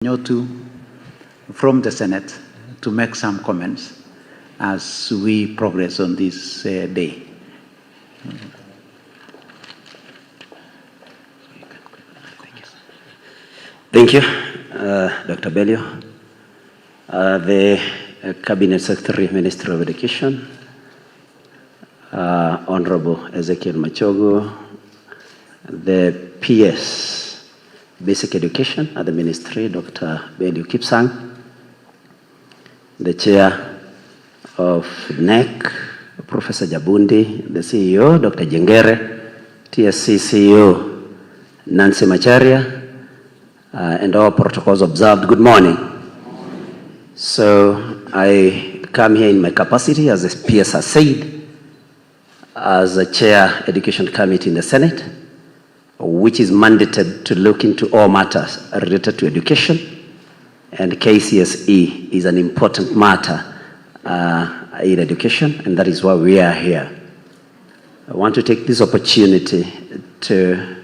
Nyotu from the Senate to make some comments as we progress on this day. Thank you, Dr. Belio. The Cabinet Secretary, Minister of Education, Honorable Ezekiel Machogo, the PS, Basic Education at the Ministry, Dr. Belio Kipsang, the Chair of NEC, Professor Jabundi, the CEO, Dr. Jengere, TSC CEO, Nancy Macharia, and all protocols observed. Good morning. So I come here in my capacity, as the PS has said, as a Chair Education Committee in the Senate, which is mandated to look into all matters related to education, and KCSE is an important matter in education, and that is why we are here. I want to take this opportunity to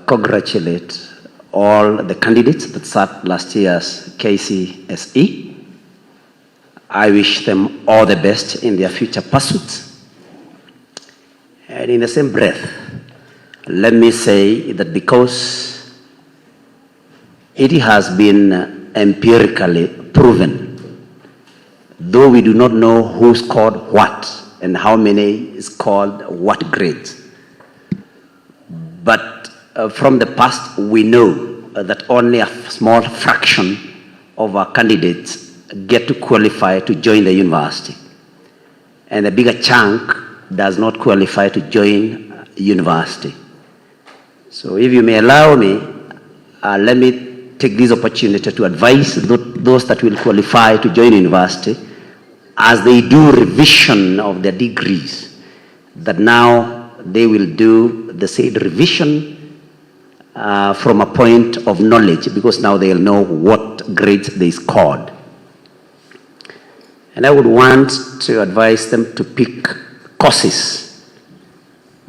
congratulate all the candidates that sat last year's KCSE. I wish them all the best in their future pursuits. And in the same breath, let me say that because it has been empirically proven, though we do not know who scored what and how many scored what grades, but from the past we know that only a small fraction of our candidates get to qualify to join the university, and a bigger chunk does not qualify to join university. So if you may allow me, let me take this opportunity to advise those that will qualify to join university, as they do revision of their degrees, that now they will do the said revision from a point of knowledge, because now they'll know what grades they scored. And I would want to advise them to pick courses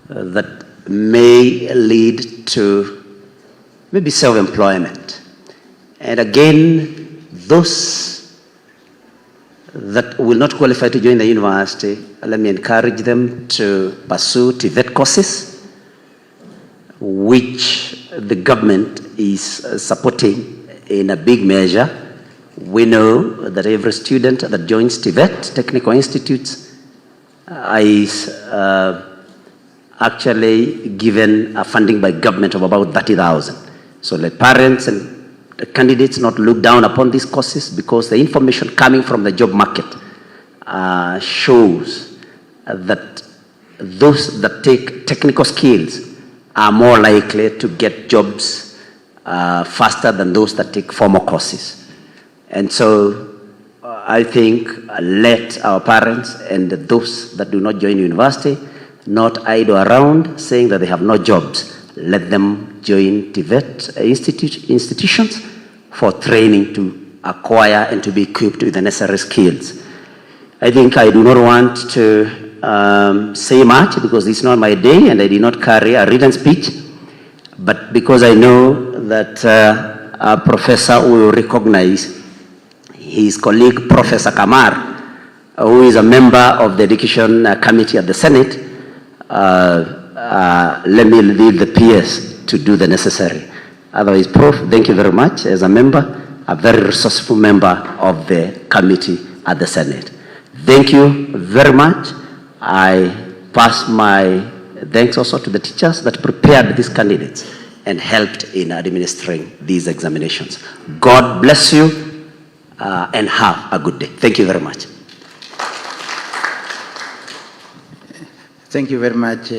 that may lead to maybe self-employment. And again, those that will not qualify to join the university, let me encourage them to pursue TVET courses, which the government is supporting in a big measure. We know that every student that joins TVET, Technical Institutes, is actually given a funding by government of about 30,000. So let parents and the candidates not look down upon these courses, because the information coming from the job market shows that those that take technical skills are more likely to get jobs faster than those that take formal courses. And so I think let our parents and those that do not join university not idle around saying that they have no jobs. Let them join TVET institutions for training to acquire and to be equipped with the necessary skills. I think I do not want to say much, because it's not my day and I did not carry a written speech, but because I know that our professor will recognize his colleague, Professor Kamar, who is a member of the Education Committee at the Senate. Let me leave the PS to do the necessary. Otherwise, Prof, thank you very much as a member, a very resourceful member of the committee at the Senate. Thank you very much. I pass my thanks also to the teachers that prepared these candidates and helped in administering these examinations. God bless you and have a good day. Thank you very much. Thank you very much,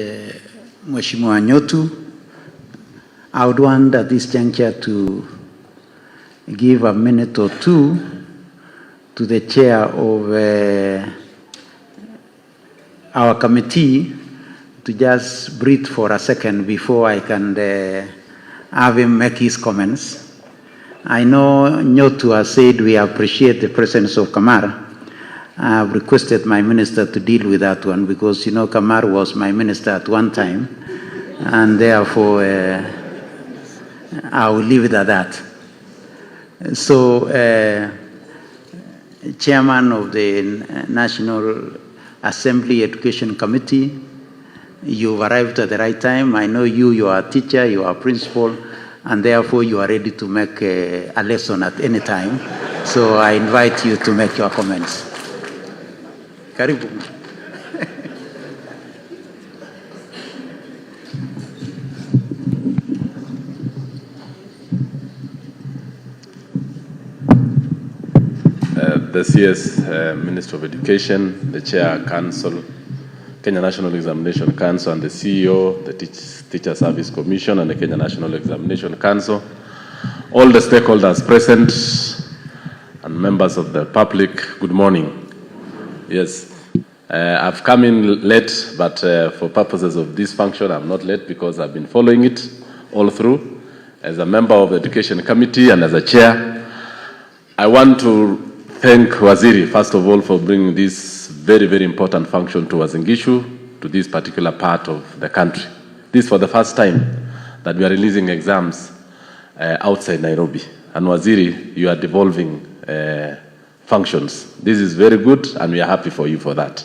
Mheshimiwa Nyotu. I would want at this juncture to give a minute or two to the chair of our committee to just breathe for a second before I can have him make his comments. I know Nyotu has said we appreciate the presence of Kamar. I have requested my minister to deal with that one, because, you know, Kamar was my minister at one time, and therefore I will leave it at that. So, Chairman of the National Assembly Education Committee, you've arrived at the right time. I know you are a teacher, you are a principal, and therefore you are ready to make a lesson at any time. So I invite you to make your comments. Karibu. The CS Minister of Education, the Chair Council, Kenya National Examination Council, and the CEO, the Teacher Service Commission, and the Kenya National Examination Council, all the stakeholders present, and members of the public, good morning. Yes, I've come in late, but for purposes of this function, I'm not late because I've been following it all through. As a member of the Education Committee and as a chair, I want to thank Waziri, first of all, for bringing this very, very important function to Uasin Gishu, to this particular part of the country. This is for the first time that we are releasing exams outside Nairobi. And Waziri, you are devolving functions. This is very good, and we are happy for you for that.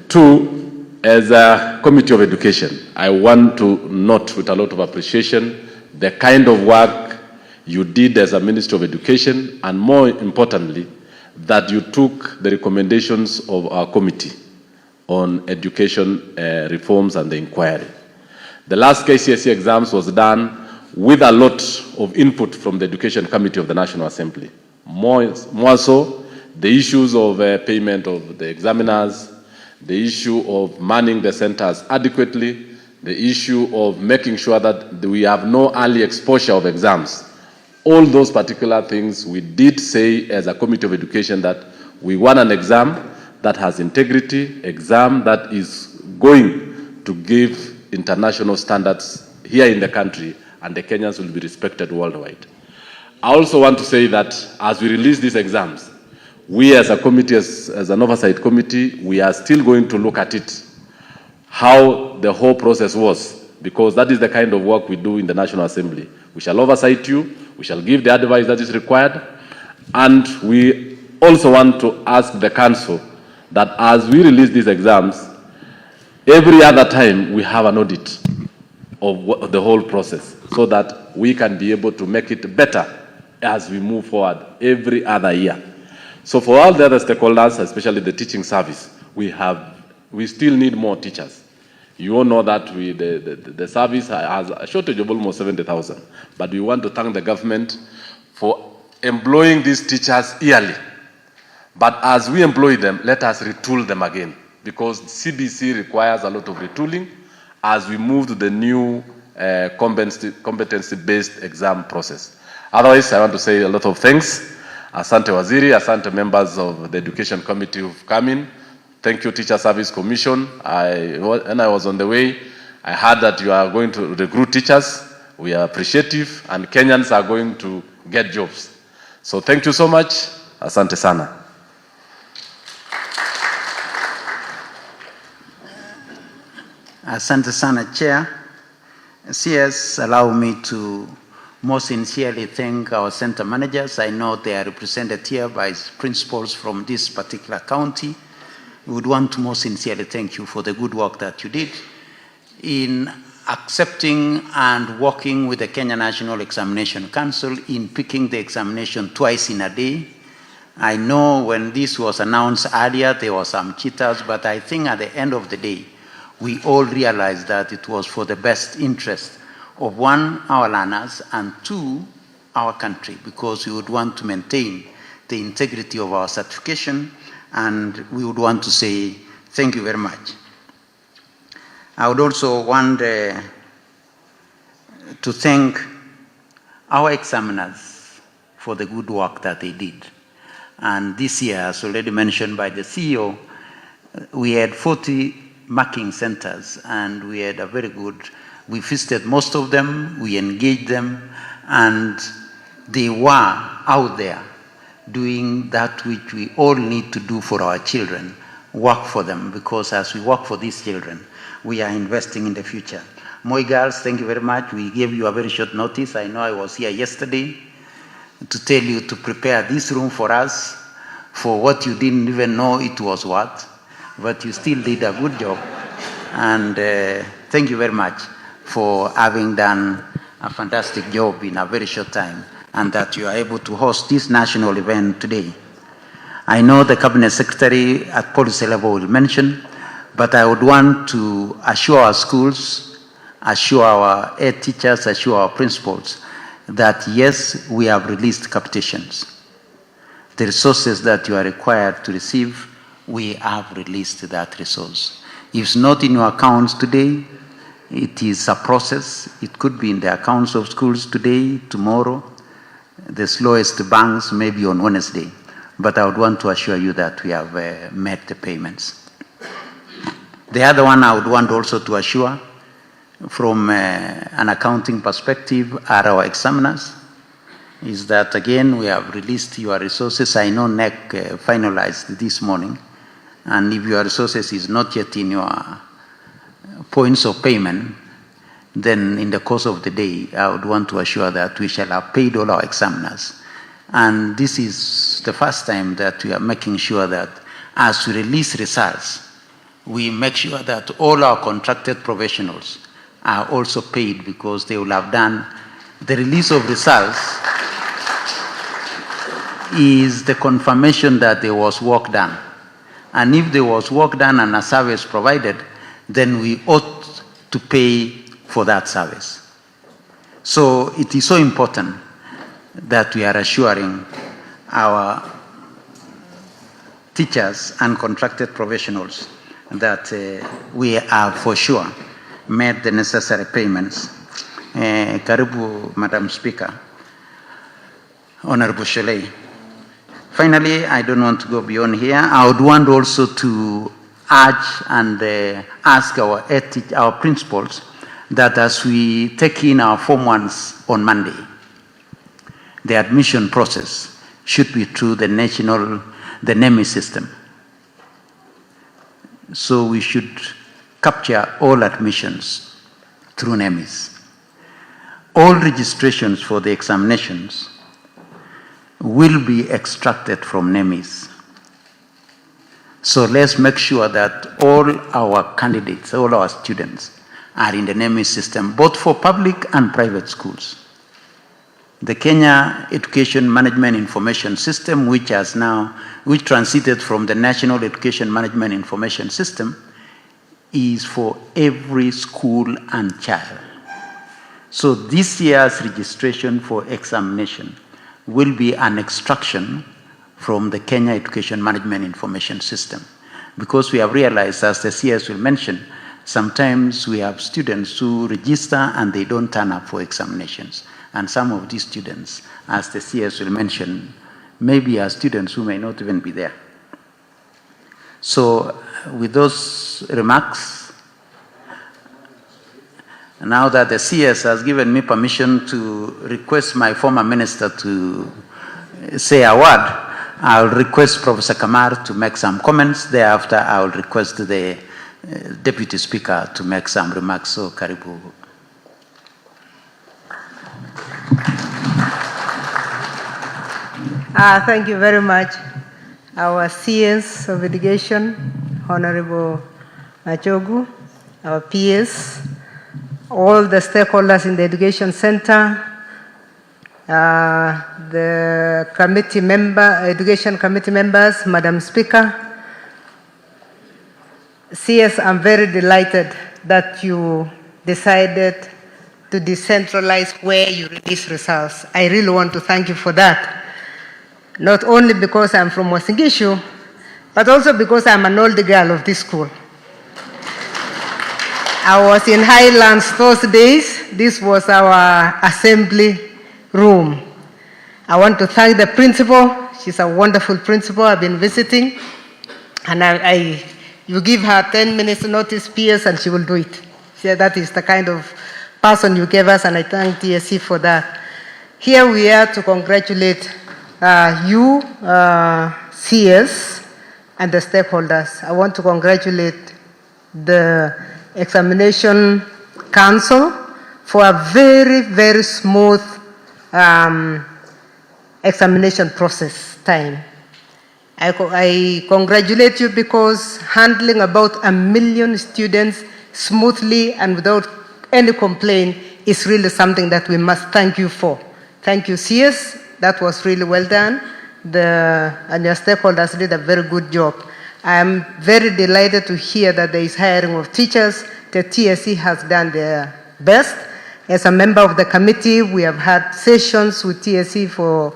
Two, as a Committee of Education, I want to note with a lot of appreciation the kind of work you did as a Minister of Education, and more importantly, that you took the recommendations of our committee on education reforms and the inquiry. The last KCSE exams was done with a lot of input from the Education Committee of the National Assembly. More so, the issues of payment of the examiners, the issue of manning the centers adequately, the issue of making sure that we have no early exposure of exams. All those particular things, we did say as a Committee of Education that we want an exam that has integrity, exam that is going to give international standards here in the country, and the Kenyans will be respected worldwide. I also want to say that as we release these exams, we as a committee, as an oversight committee, we are still going to look at it, how the whole process was, because that is the kind of work we do in the National Assembly. We shall oversight you, we shall give the advice that is required, and we also want to ask the Council that as we release these exams, every other time we have an audit of the whole process so that we can be able to make it better as we move forward every other year. So for all the other stakeholders, especially the teaching service, we still need more teachers. You all know that the service has a shortage of almost 70,000. But we want to thank the government for employing these teachers yearly. But as we employ them, let us retool them again, because CBC requires a lot of retooling as we move to the new competency-based exam process. Otherwise, I want to say a lot of thanks. Asante Waziri, asante members of the Education Committee who've come in. Thank you, Teacher Service Commission. When I was on the way, I heard that you are going to recruit teachers. We are appreciative, and Kenyans are going to get jobs. So thank you so much. Asante sana. Asante sana, Chair. CS, allow me to most sincerely thank our center managers. I know they are represented here by principals from this particular county. We would want to most sincerely thank you for the good work that you did in accepting and working with the Kenya National Examination Council in picking the examination twice in a day. I know when this was announced earlier, there were some cheaters, but I think at the end of the day, we all realized that it was for the best interest of one, our learners, and two, our country, because we would want to maintain the integrity of our certification, and we would want to say thank you very much. I would also want to thank our examiners for the good work that they did. And this year, as already mentioned by the CEO, we had 40 marking centers, and we had a very good, we visited most of them, we engaged them, and they were out there doing that which we all need to do for our children, work for them, because as we work for these children, we are investing in the future. Moi girls, thank you very much. We gave you a very short notice. I know I was here yesterday. to tell you to prepare this room for us for what you didn't even know it was what, but you still did a good job. And thank you very much for having done a fantastic job in a very short time, and that you are able to host this national event today. I know the Cabinet Secretary at policy level will mention, but I would want to assure our schools, assure our head teachers, assure our principals that yes, we have released capitations. The resources that you are required to receive, we have released that resource. If it's not in your accounts today, it is a process. It could be in the accounts of schools today, tomorrow, the slowest banks maybe on Wednesday. But I would want to assure you that we have met the payments. The other one I would want also to assure from an accounting perspective are our examiners, is that again we have released your resources. I know NEC finalized this morning, and if your resources is not yet in your points of payment, then in the course of the day I would want to assure that we shall have paid all our examiners. And this is the first time that we are making sure that as we release results, we make sure that all our contracted professionals are also paid, because they will have done the release of results is the confirmation that there was work done. And if there was work done and a service provided, then we ought to pay for that service. So it is so important that we are assuring our teachers and contracted professionals that we have for sure made the necessary payments. Karibu, Madam Speaker, Honorable Shelley. Finally, I don't want to go beyond here. I would want also to urge and ask our principals that as we take in our Form 1s on Monday, the admission process should be through the NEMI system. So we should capture all admissions through NEMIs. All registrations for the examinations will be extracted from NEMIs. So let's make sure that all our candidates, all our students are in the NEMI system, both for public and private schools. The Kenya Education Management Information System, which transited from the National Education Management Information System, is for every school and child. So this year's registration for examination will be an extraction from the Kenya Education Management Information System, because we have realized, as the CS will mention, sometimes we have students who register and they don't turn up for examinations. And some of these students, as the CS will mention, maybe are students who may not even be there. So with those remarks, now that the CS has given me permission to request my former minister to say a word, I'll request Professor Kamar to make some comments. Thereafter, I'll request the Deputy Speaker to make some remarks. So, Karibu. Thank you very much. Our CS of Education, Honorable Machogu, our PS, all the stakeholders in the Education Center, the Education Committee members, Madam Speaker. CS, I'm very delighted that you decided to decentralize where you release results. I really want to thank you for that. Not only because I'm from Wasingishu, but also because I'm an old girl of this school. I was in Highlands those days. This was our assembly room. I want to thank the principal. She's a wonderful principal. I've been visiting. And you give her 10 minutes notice, PS, and she will do it. So that is the kind of person you gave us, and I thank TSC for that. Here we are to congratulate you, CS, and the stakeholders. I want to congratulate the Examination Council for a very, very smooth examination process time. I congratulate you because handling about 1 million students smoothly and without any complaint is really something that we must thank you for. Thank you, CS. That was really well done. And your stakeholders did a very good job. I am very delighted to hear that there is hiring of teachers. The TSE has done their best. As a member of the committee, we have had sessions with TSE for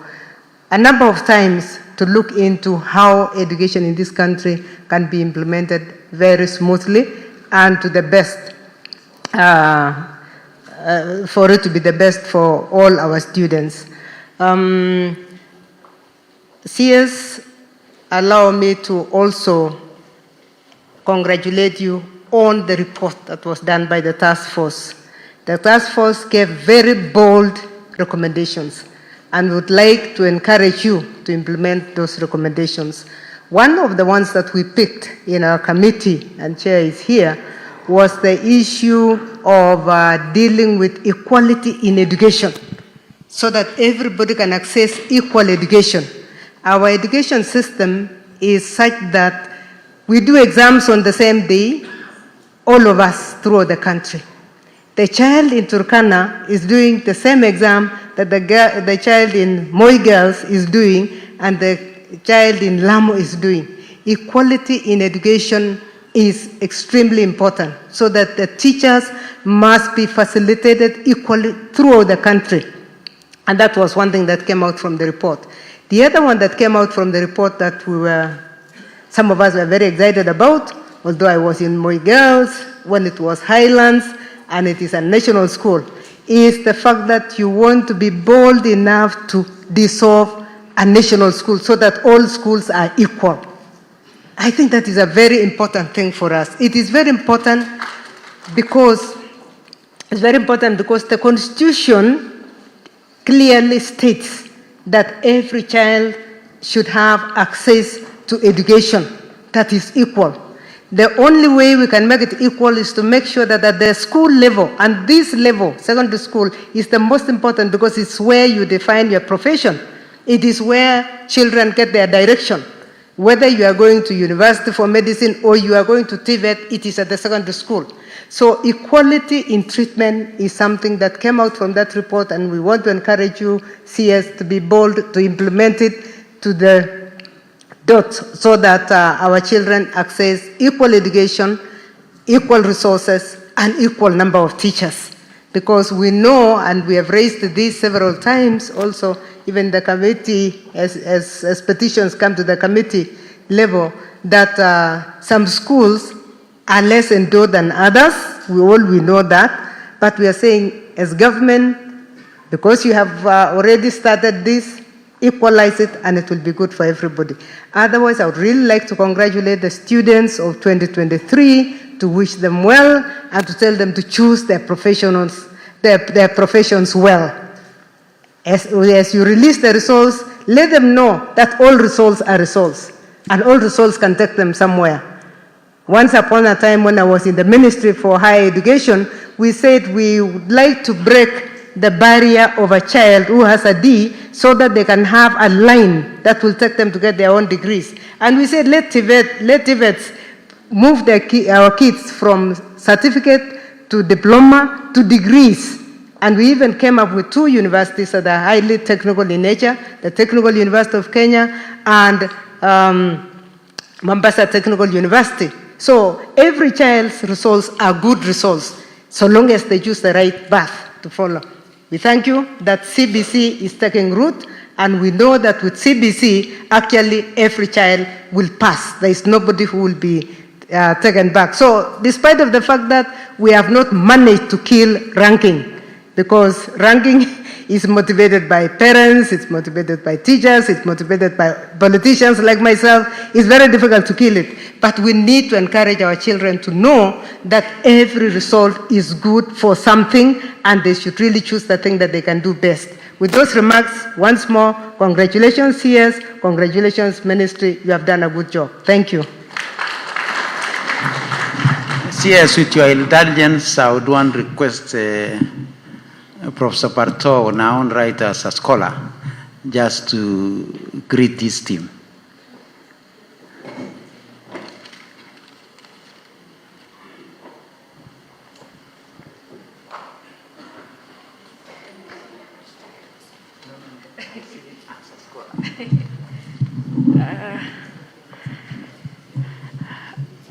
a number of times to look into how education in this country can be implemented very smoothly and to the best, for it to be the best for all our students. CS, allow me to also congratulate you on the report that was done by the task force. The task force gave very bold recommendations and would like to encourage you to implement those recommendations. One of the ones that we picked in our committee, and Chair is here, was the issue of dealing with equality in education so that everybody can access equal education. Our education system is such that we do exams on the same day, all of us throughout the country. The child in Turkana is doing the same exam that the child in Moi Girls is doing and the child in Lamu is doing. Equality in education is extremely important so that the teachers must be facilitated equally throughout the country. And that was one thing that came out from the report. The other one that came out from the report that some of us were very excited about, although I was in Moi Girls when it was Highlands and it is a national school, is the fact that you want to be bold enough to dissolve a national school so that all schools are equal. I think that is a very important thing for us. It is very important because the Constitution clearly states that every child should have access to education that is equal. The only way we can make it equal is to make sure that at the school level, and this level, secondary school, is the most important because it's where you define your profession. It is where children get their direction. Whether you are going to university for medicine or you are going to TVET, it is at the secondary school. So equality in treatment is something that came out from that report, and we want to encourage you, CS, to be bold to implement it to the dot so that our children access equal education, equal resources, and equal number of teachers. Because we know, and we have raised this several times also, even the committee, as petitions come to the committee level, that some schools are less endowed than others. We know that. But we are saying, as government, because you have already started this, equalize it, and it will be good for everybody. Otherwise, I would really like to congratulate the students of 2023, to wish them well, and to tell them to choose their professions well. As you release the results, let them know that all results are results, and all results can take them somewhere. Once upon a time when I was in the Ministry for Higher Education, we said we would like to break the barrier of a child who has a D so that they can have a line that will take them to get their own degrees. And we said, let TVETs move our kids from certificate to diploma to degrees. And we even came up with 2 universities that are highly technical in nature, the Technical University of Kenya and Mombasa Technical University. So every child's results are good results, so long as they choose the right path to follow. We thank you that CBC is taking root, and we know that with CBC, actually every child will pass. There is nobody who will be taken back. So despite of the fact that we have not managed to kill ranking, because ranking is motivated by parents, it's motivated by teachers, it's motivated by politicians like myself. It's very difficult to kill it. But we need to encourage our children to know that every result is good for something, and they should really choose the thing that they can do best. With those remarks, once more, congratulations, CS, congratulations, Ministry, you have done a good job. Thank you. CS, with your indulgence, I would want to request Professor Barto, now write as a scholar, just to greet this team.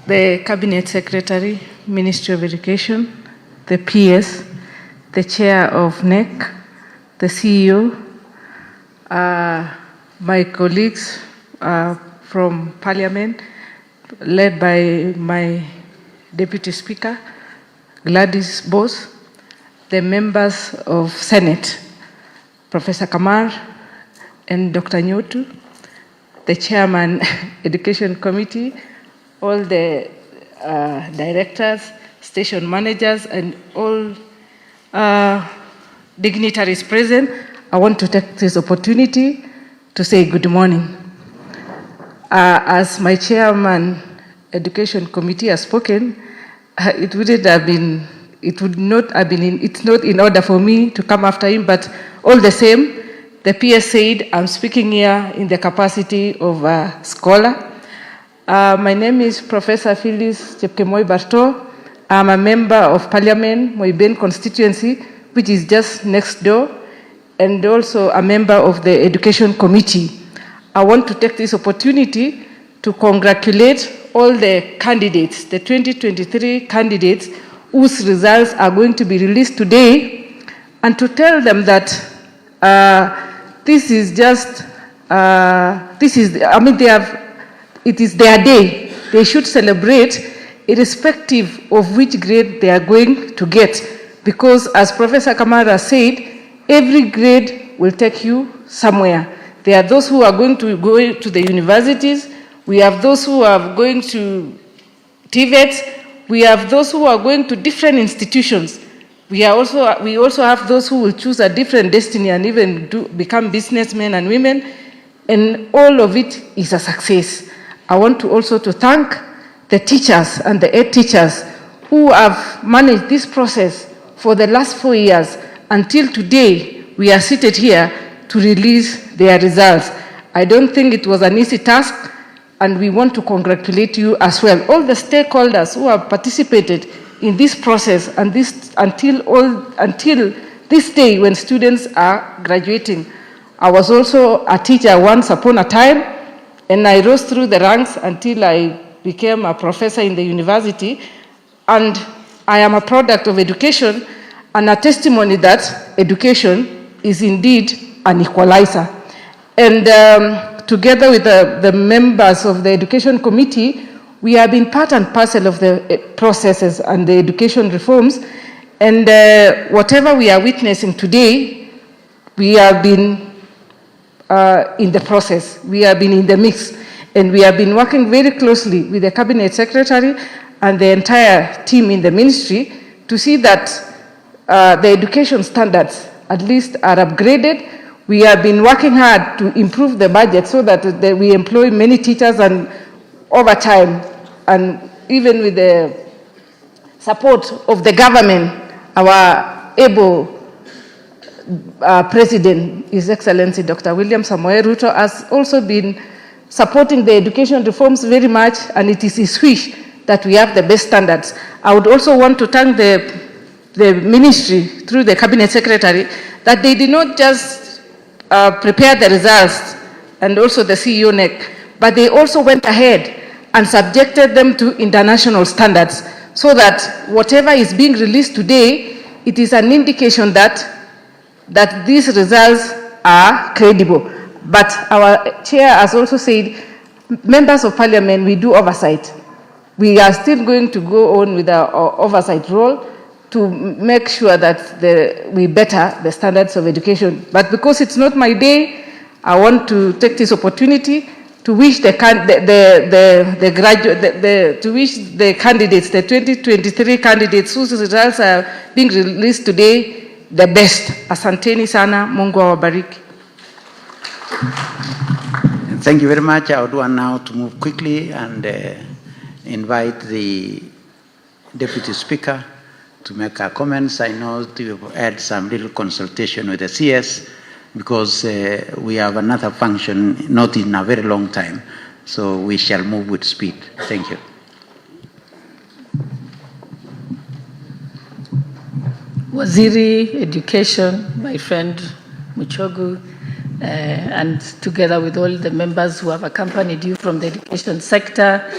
The Cabinet Secretary, Ministry of Education, the PS, the Chair of NEC, the CEO, my colleagues from Parliament, led by my Deputy Speaker, Gladys Bose, the members of Senate, Professor Kamar and Dr. Nyotu, the Chairman, Education Committee, all the directors, station managers, and all dignitaries present. I want to take this opportunity to say good morning. As my Chairman, Education Committee has spoken, it's not in order for me to come after him, but all the same, the PS said I'm speaking here in the capacity of a scholar. My name is Professor Phyllis Chepkemoi Barto. I'm a member of Parliament, Moiben constituency, which is just next door, and also a member of the Education Committee. I want to take this opportunity to congratulate all the candidates, the 2023 candidates, whose results are going to be released today, and to tell them that it is their day. They should celebrate irrespective of which grade they are going to get. Because as Professor Kamara said, every grade will take you somewhere. There are those who are going to go to the universities. We have those who are going to TVETs. We have those who are going to different institutions. We also have those who will choose a different destiny and even become businessmen and women. And all of it is a success. I want to also to thank the teachers and the head teachers who have managed this process for the last 4 years until today we are seated here to release their results. I don't think it was an easy task, and we want to congratulate you as well. All the stakeholders who have participated in this process and until this day when students are graduating. I was also a teacher once upon a time, and I rose through the ranks until I became a professor in the university. And I am a product of education and a testimony that education is indeed an equalizer. And together with the members of the Education Committee, we have been part and parcel of the processes and the education reforms. And whatever we are witnessing today, we have been in the process. We have been in the mix, and we have been working very closely with the Cabinet Secretary and the entire team in the ministry to see that the education standards at least are upgraded. We have been working hard to improve the budget so that we employ many teachers, and over time, and even with the support of the government, our able President, His Excellency Dr. William Samoei Ruto, has also been supporting the education reforms very much, and it is his wish that we have the best standards. I would also want to thank the ministry through the Cabinet Secretary that they did not just prepare the results and also the CEO NEC, but they also went ahead and subjected them to international standards so that whatever is being released today, it is an indication that these results are credible. But our chair has also said, members of Parliament, we do oversight. We are still going to go on with our oversight role to make sure that we better the standards of education. But because it's not my day, I want to take this opportunity to wish the candidates, the 2023 candidates whose results are being released today, the best. Asanteni sana, Mungu awabariki. Thank you very much. I would want now to move quickly and invite the Deputy Speaker to make our comments. I know you've had some little consultation with the CS, because we have another function not in a very long time. So we shall move with speed. Thank you. Waziri Education, my friend Muchogu, and together with all the members who have accompanied you from the education sector,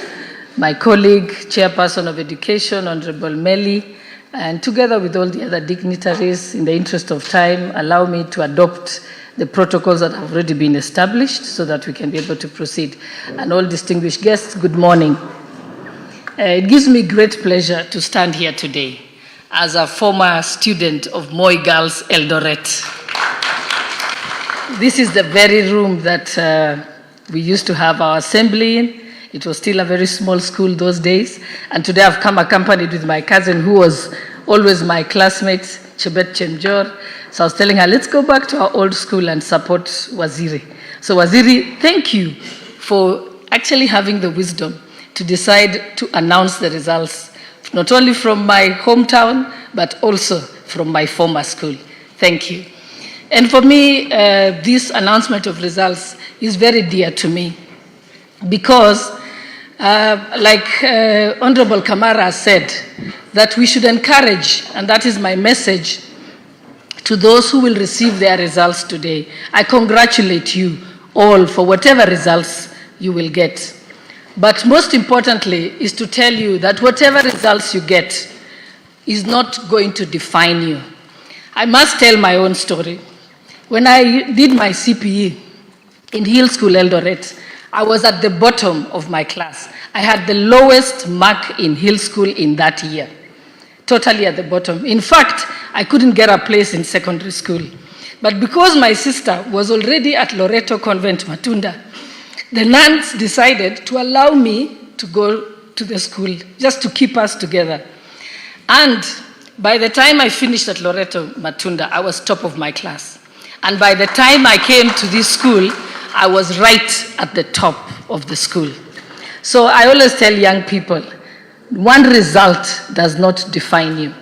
my colleague, Chairperson of Education, Honorable Meli, and together with all the other dignitaries, in the interest of time, allow me to adopt the protocols that have already been established so that we can be able to proceed. And all distinguished guests, good morning. It gives me great pleasure to stand here today as a former student of Moi Girls Eldoret. This is the very room that we used to have our assembly in. It was still a very small school those days. And today I've come accompanied with my cousin who was always my classmate, Chebet Chemjor. So I was telling her, let's go back to our old school and support Waziri. So Waziri, thank you for actually having the wisdom to decide to announce the results, not only from my hometown, but also from my former school. Thank you. And for me, this announcement of results is very dear to me because, like Honorable Kamara said, that we should encourage, and that is my message to those who will receive their results today. I congratulate you all for whatever results you will get. But most importantly is to tell you that whatever results you get is not going to define you. I must tell my own story. When I did my CPE in Hill School Eldoret, I was at the bottom of my class. I had the lowest mark in Hill School in that year, totally at the bottom. In fact, I couldn't get a place in secondary school. But because my sister was already at Loreto Convent, Matunda, the nuns decided to allow me to go to the school, just to keep us together. And by the time I finished at Loreto Matunda, I was top of my class. And by the time I came to this school, I was right at the top of the school. So I always tell young people, one result does not define you.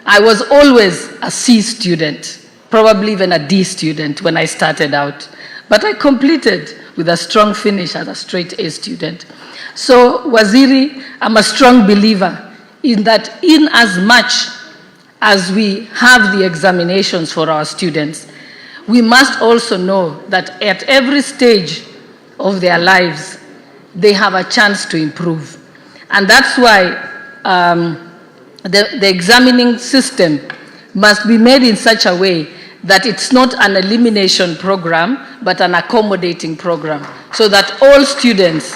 I was always a C student, probably even a D student when I started out. But I completed with a strong finish as a straight A student. So Waziri, I'm a strong believer in that in as much as we have the examinations for our students, we must also know that at every stage of their lives, they have a chance to improve. And that's why the examining system must be made in such a way that it's not an elimination program, but an accommodating program, so that all students,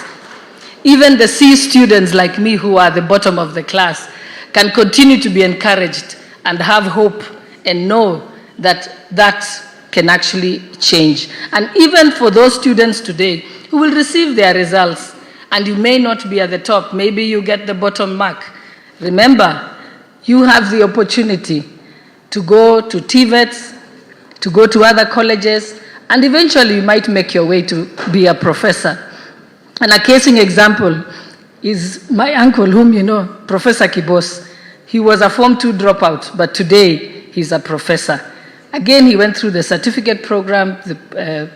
even the C students like me who are the bottom of the class, can continue to be encouraged and have hope and know that that can actually change. And even for those students today who will receive their results, and you may not be at the top, maybe you get the bottom mark, remember, you have the opportunity to go to TVETs, to go to other colleges, and eventually you might make your way to be a professor. And a casing example is my uncle, whom you know, Professor Kibos. He was a Form 2 dropout, but today he's a professor. Again, he went through the certificate program, the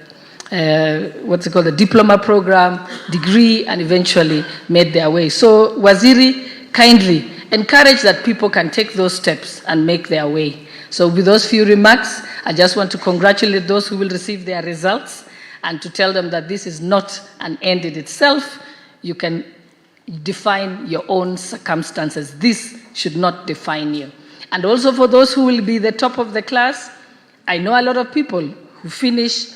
diploma program, degree, and eventually made their way. So Waziri, kindly encourage that people can take those steps and make their way. So with those few remarks, I just want to congratulate those who will receive their results and to tell them that this is not an end in itself. You can define your own circumstances. This should not define you. And also for those who will be the top of the class, I know a lot of people who finish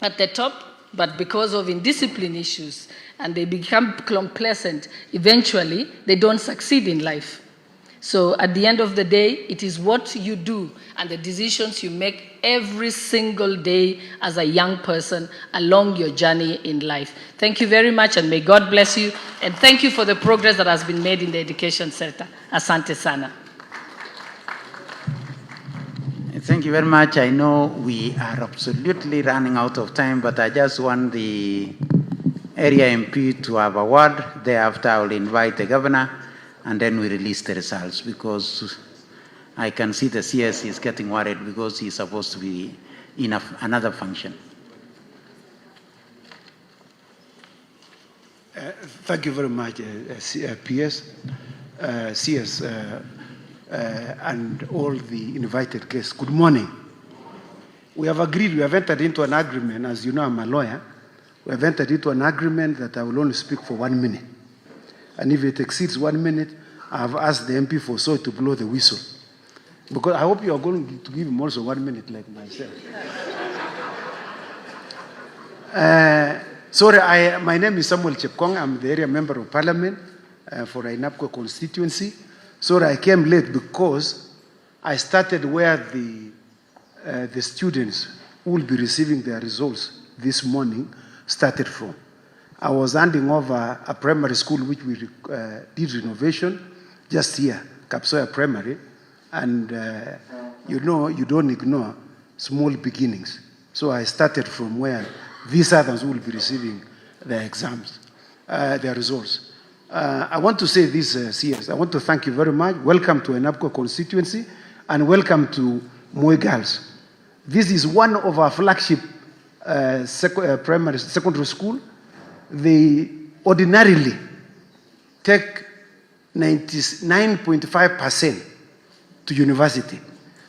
at the top, but because of indiscipline issues and they become complacent, eventually they don't succeed in life. So at the end of the day, it is what you do and the decisions you make every single day as a young person along your journey in life. Thank you very much, and may God bless you. And thank you for the progress that has been made in the education sector. Asante sana. Thank you very much. I know we are absolutely running out of time, but I just want the area MP to have a word. Thereafter, I will invite the governor, and then we release the results, because I can see the CS is getting worried because he's supposed to be in another function. Thank you very much, PS, CS, and all the invited guests. Good morning. We have agreed, we have entered into an agreement, as you know, I'm a lawyer. We have entered into an agreement that I will only speak for 1 minute. And if it exceeds 1 minute, I have asked the MP for so to blow the whistle. Because I hope you are going to give him also 1 minute like myself. Sorry, my name is Samuel Chepkong. I'm the area member of parliament for Ainapko constituency. Sorry, I came late because I started where the students who will be receiving their results this morning started from. I was handing over a primary school which we did renovation just here, Kapsoya Primary, and you know, you don't ignore small beginnings. So I started from where these others will be receiving their exams, their results. I want to say this, CS. I want to thank you very much. Welcome to Ainapko constituency, and welcome to Moi Girls. This is one of our flagship secondary school. They ordinarily take 99.5% to university.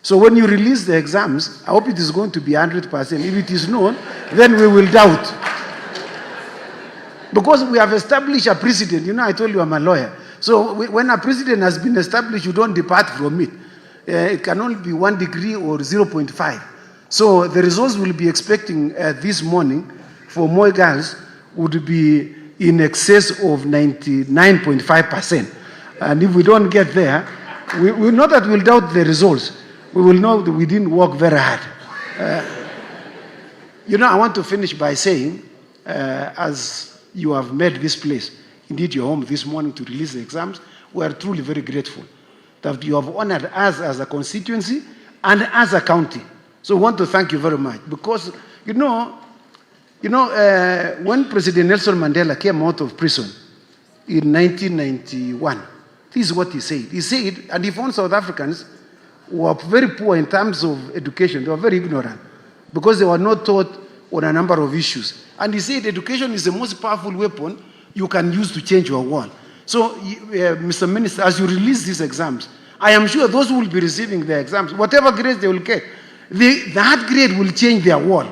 So when you release the exams, I hope it is going to be 100%. If it is not, then we will doubt. Because we have established a precedent. You know, I told you I'm a lawyer. So when a precedent has been established, you don't depart from it. It can only be 1 degree or 0.5. So the results we'll be expecting this morning for Moi Girls would be in excess of 99.5%. And if we don't get there, we know that we'll doubt the results. We will know that we didn't work very hard. You know, I want to finish by saying, as you have made this place, indeed your home this morning to release the exams, we are truly very grateful that you have honored us as a constituency and as a county. So we want to thank you very much because, you know, when President Nelson Mandela came out of prison in 1991, this is what he said. He said, and he found South Africans were very poor in terms of education. They were very ignorant because they were not taught on a number of issues. And he said education is the most powerful weapon you can use to change your world. So, Mr. Minister, as you release these exams, I am sure those who will be receiving the exams, whatever grades they will get, that grade will change their world.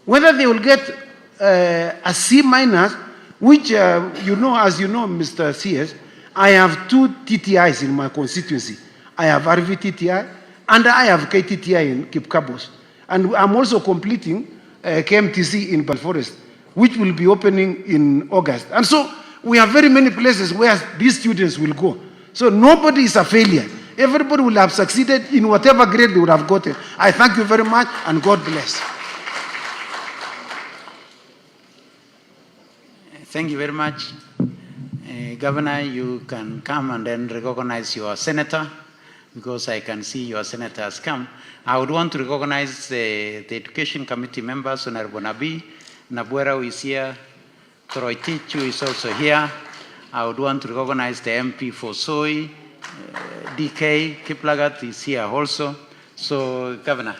Whether they will get a C minus, which, you know, as you know, Mr. CS, I have 2 TTIs in my constituency. I have RVTTI and I have KTTI in Kipkabos. And I'm also completing KMTC in Balforest, which will be opening in August. And so we have very many places where these students will go. So nobody is a failure. Everybody will have succeeded in whatever grade they would have gotten. I thank you very much and God bless. Thank you very much. Governor, you can come and then recognize your senator, because I can see your senator has come. I would want to recognize the Education Committee members, Honorable Nabi, Nabuera who is here, Troy Tichu is also here. I would want to recognize the MP for Soy, DK Kiplagat is here also. So, Governor.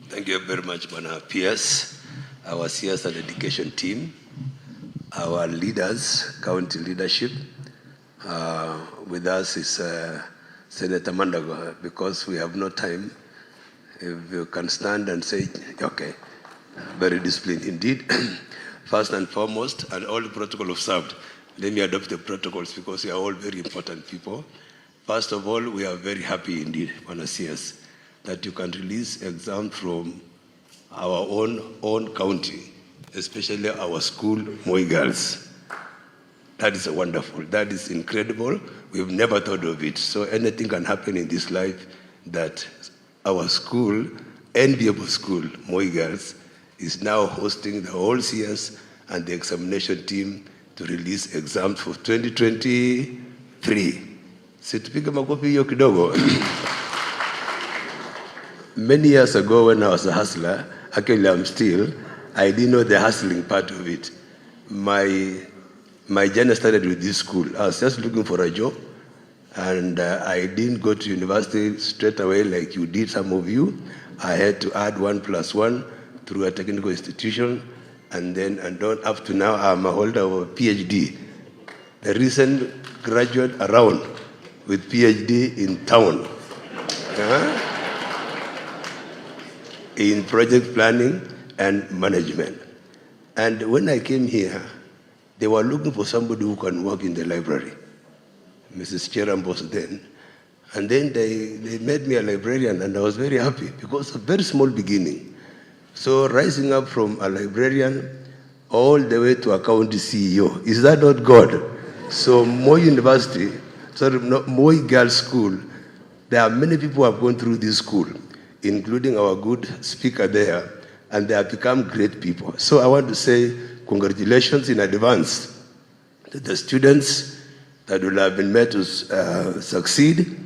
Thank you very much, Bwana PS, our CS and education team, our leaders, county leadership. With us is Senator Mandago, because we have no time. If you can stand and say, okay, very disciplined indeed. First and foremost, and all the protocol observed, let me adopt the protocols because we are all very important people. First of all, we are very happy indeed, Bwana CS, that you can release exam from our own county, especially our school, Moi Girls. That is wonderful. That is incredible. We've never thought of it. So anything can happen in this life that our school, enviable school, Moi Girls, is now hosting the whole CS and the examination team to release exams for 2023. Situpige makofi hiyo kidogo. Many years ago when I was a hustler, actually I'm still, I didn't know the hustling part of it. My journey started with this school. I was just looking for a job, And I didn't go to university straight away like you did, some of you. I had to add 1+1 through a technical institution, and up to now, I'm a holder of a PhD. The recent graduate around with PhD in town, in project planning and management. And when I came here, they were looking for somebody who can work in the library. Mrs. Cheram was then. And then they made me a librarian, and I was very happy because a very small beginning. So rising up from a librarian all the way to a county CEO, is that not God? So Moi Girls School, there are many people who have gone through this school, including our good speaker there, and they have become great people. So I want to say congratulations in advance to the students that will have been made to succeed.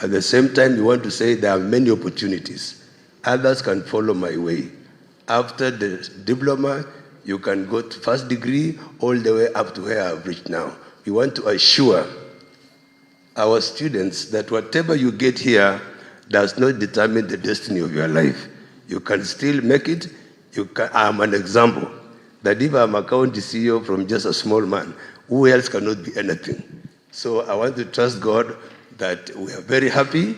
At the same time, we want to say there are many opportunities. Others can follow my way. After the diploma, you can go to first degree all the way up to where I've reached now. We want to assure our students that whatever you get here does not determine the destiny of your life. You can still make it. I'm an example that if I'm a county CEO from just a small man, who else cannot be anything? So I want to trust God that we are very happy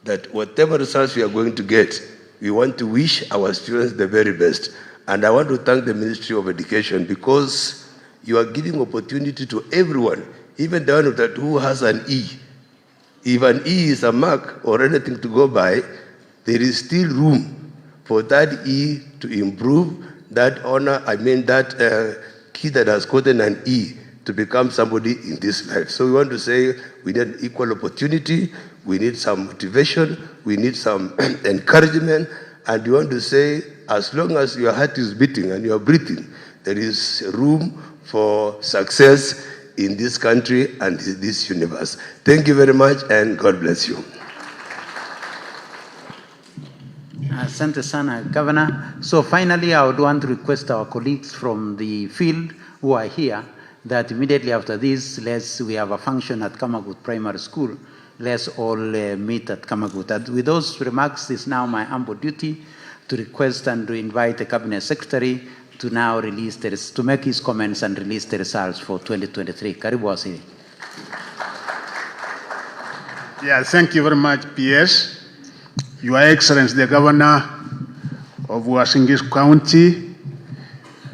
that whatever results we are going to get, we want to wish our students the very best. And I want to thank the Ministry of Education because you are giving opportunity to everyone, even the one who has an E. If an E is a mark or anything to go by, there is still room for that E to improve, that kid that has gotten an E to become somebody in this life. So we want to say we need equal opportunity, we need some motivation, we need some encouragement, and we want to say as long as your heart is beating and you are breathing, there is room for success in this country and this universe. Thank you very much, and God bless you. Asante sana, Governor. So finally, I would want to request our colleagues from the field who are here that immediately after this, we have a function at Kamagut Primary School. Let's all meet at Kamagut. And with those remarks, it's now my humble duty to request and to invite the Cabinet Secretary to now to make his comments and release the results for 2023. Karibu Waziri. Yeah, thank you very much, PS. Your Excellency, the Governor of Uasin County,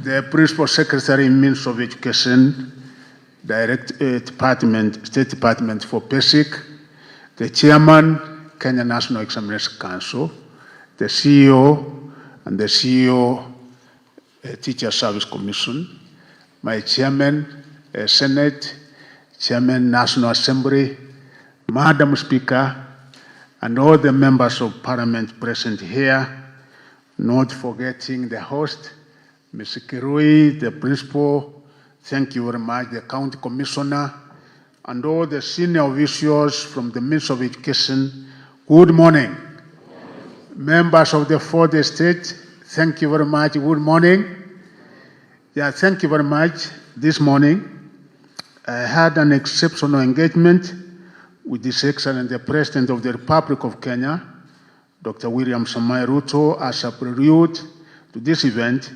the Principal Secretary in Ministry of Education, State Department for Basic, the Chairman, Kenya National Examination Council, the CEO and the CEO Teacher Service Commission, my Chairman, Senate, Chairman National Assembly, Madam Speaker, and all the members of Parliament present here, not forgetting the host, Mr. Kirui, the Principal, thank you very much, the County Commissioner, and all the senior officials from the Ministry of Education. Good morning. Members of the fourth estate, thank you very much. Good morning. Yeah, thank you very much. This morning, I had an exceptional engagement with His Excellency the President of the Republic of Kenya, Dr. William Samoei Ruto, as a prelude to this event,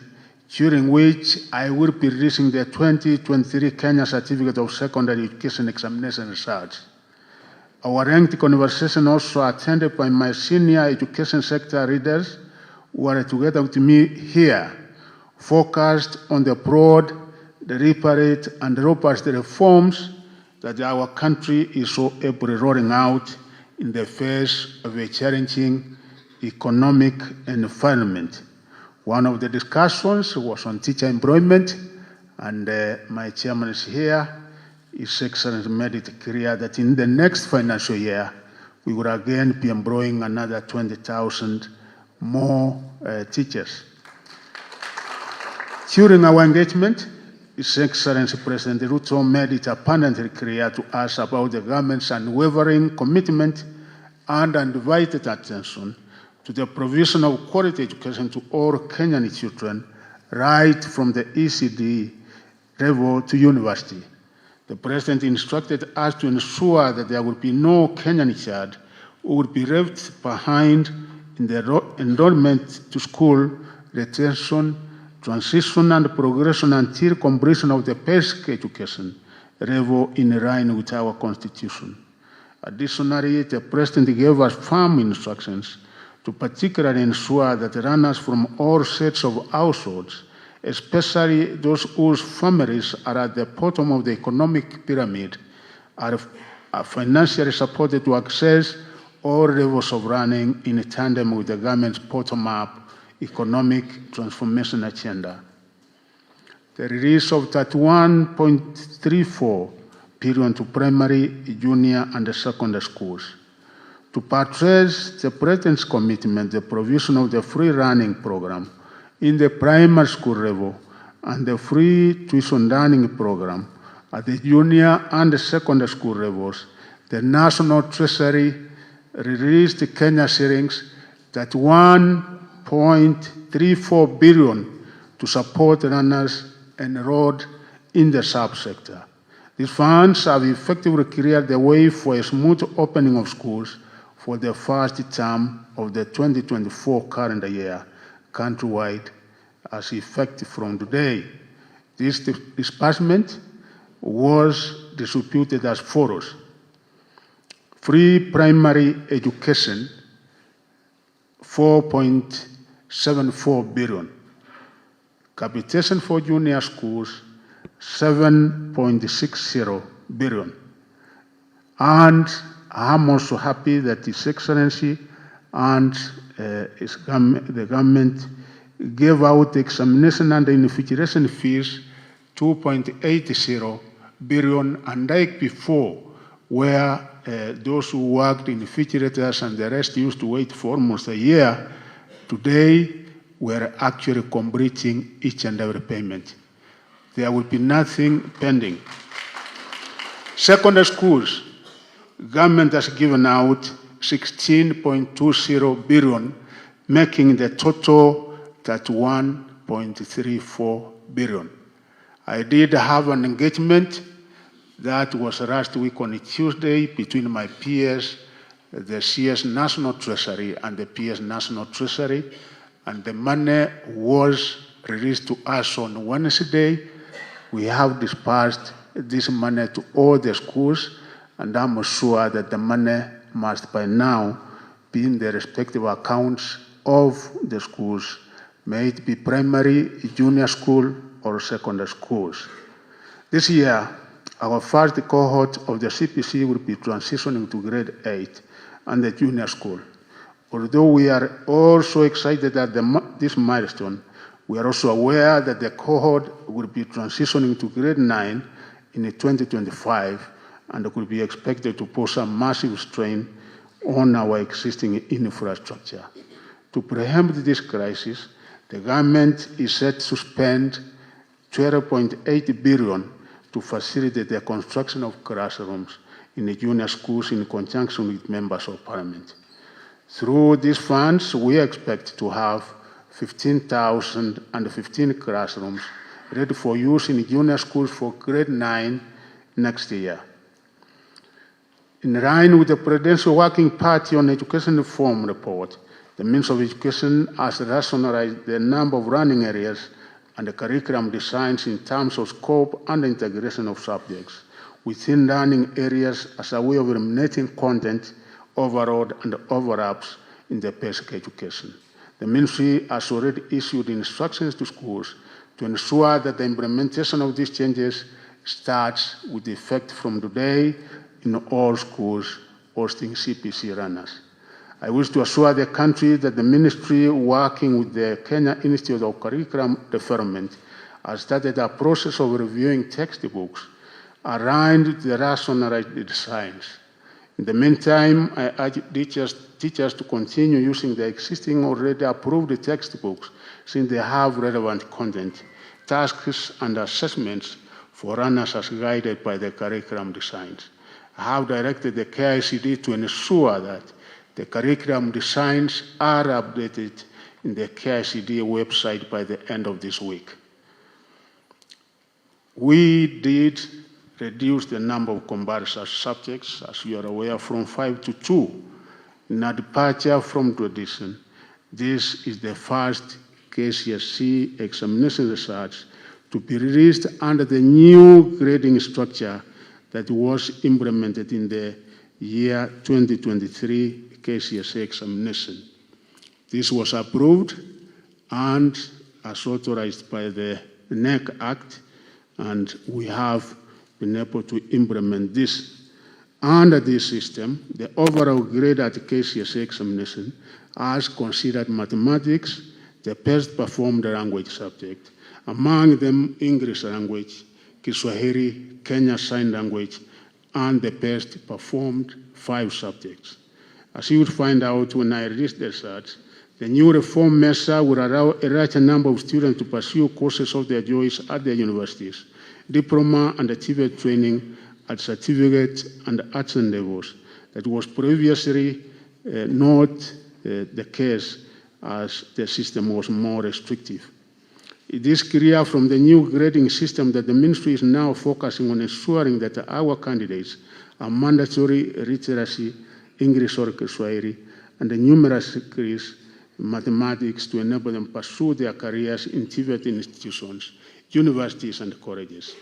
during which I will be releasing the 2023 Kenya Certificate of Secondary Education Examination results. Our lengthy conversation also attended by my senior education sector leaders who are together with me here, focused on the broad, deliberate, and robust reforms that our country is so ably rolling out in the face of a challenging economic environment. One of the discussions was on teacher employment, and my chairman is here. His Excellency made it clear that in the next financial year, we will again be employing another 20,000 more teachers. During our engagement, His Excellency President Ruto made it abundantly clear to us about the government's unwavering commitment and undivided attention to the provision of quality education to all Kenyan children, right from the ECD level to university. The President instructed us to ensure that there would be no Kenyan child who would be left behind in the enrollment to school, retention, transition and progression until completion of the basic education level in line with our Constitution. Additionally, the President gave us firm instructions to particularly ensure that runners from all sets of households, especially those whose families are at the bottom of the economic pyramid, are financially supported to access all levels of running in tandem with the government's bottom-up economic transformation agenda. The release of 31.34 billion to primary, junior, and secondary schools. To buttress the President's commitment, the provision of the free running program in the primary school level and the free tuition learning program at the junior and secondary school levels, the National Treasury released Kenya shillings that 1.34 billion to support runners enrolled in the subsector. These funds have effectively cleared the way for a smooth opening of schools for the first term of the 2024 calendar year countrywide as effective from today. This disbursement was distributed as follows. Free primary education, 4.74 billion. Capitation for junior schools, 7.60 billion. And I'm also happy that His Excellency and the government gave out examination and invigilation fees, 2.80 billion, and like before, where those who worked in invigilators and the rest used to wait for almost a year, today we're actually completing each and every payment. There will be nothing pending. Secondary schools, government has given out 16.20 billion, making the total 31.34 billion. I did have an engagement that was last week on a Tuesday between my peers, the CS National Treasury and the PS National Treasury, and the money was released to us on Wednesday. We have dispersed this money to all the schools, and I'm sure that the money must by now be in the respective accounts of the schools, may it be primary, junior school, or secondary schools. This year, our first cohort of the CPC will be transitioning to grade 8 and the junior school. Although we are also excited at this milestone, we are also aware that the cohort will be transitioning to grade 9 in 2025 and will be expected to pose a massive strain on our existing infrastructure. To preempt this crisis, the government is set to spend 12.8 billion to facilitate the construction of classrooms in the junior schools in conjunction with members of parliament. Through these funds, we expect to have 15,015 classrooms ready for use in junior schools for grade 9 next year. In line with the Presidential Working Party on Education Reform report, the Ministry of Education has rationalized the number of running areas and the curriculum designs in terms of scope and integration of subjects within learning areas as a way of eliminating content overload and overlaps in the basic education. The Ministry has already issued instructions to schools to ensure that the implementation of these changes starts with effect from today in all schools hosting CPC runners. I wish to assure the country that the Ministry, working with the Kenya Institute of Curriculum Development, has started a process of reviewing textbooks aligned with the rationalized designs. In the meantime, I urge teachers to continue using the existing already approved textbooks since they have relevant content, tasks, and assessments for runners as guided by the curriculum designs. I have directed the KCSE to ensure that the curriculum designs are updated in the KCSE website by the end of this week. We did reduced the number of comparison subjects, as you are aware, from 5 to 2, in a departure from tradition. This is the first KCSE examination research to be released under the new grading structure that was implemented in the year 2023 KCSE examination. This was approved and as authorized by the NEC Act, and we have been able to implement this. Under this system, the overall grade at the KCSE examination has considered mathematics the best performed language subject, among them English language, Kiswahili, Kenya Sign Language, and the best performed 5 subjects. As you will find out when I release the results, the new reform measure will allow a larger number of students to pursue courses of their choice at their universities, diploma and achievement training at certificate and artisan levels. That was previously not the case, as the system was more restrictive. It is clear from the new grading system that the ministry is now focusing on ensuring that our candidates are mandatory literacy, English or Kiswahili, and the numerous degrees in mathematics to enable them pursue their careers in TVET institutions, universities, and colleges.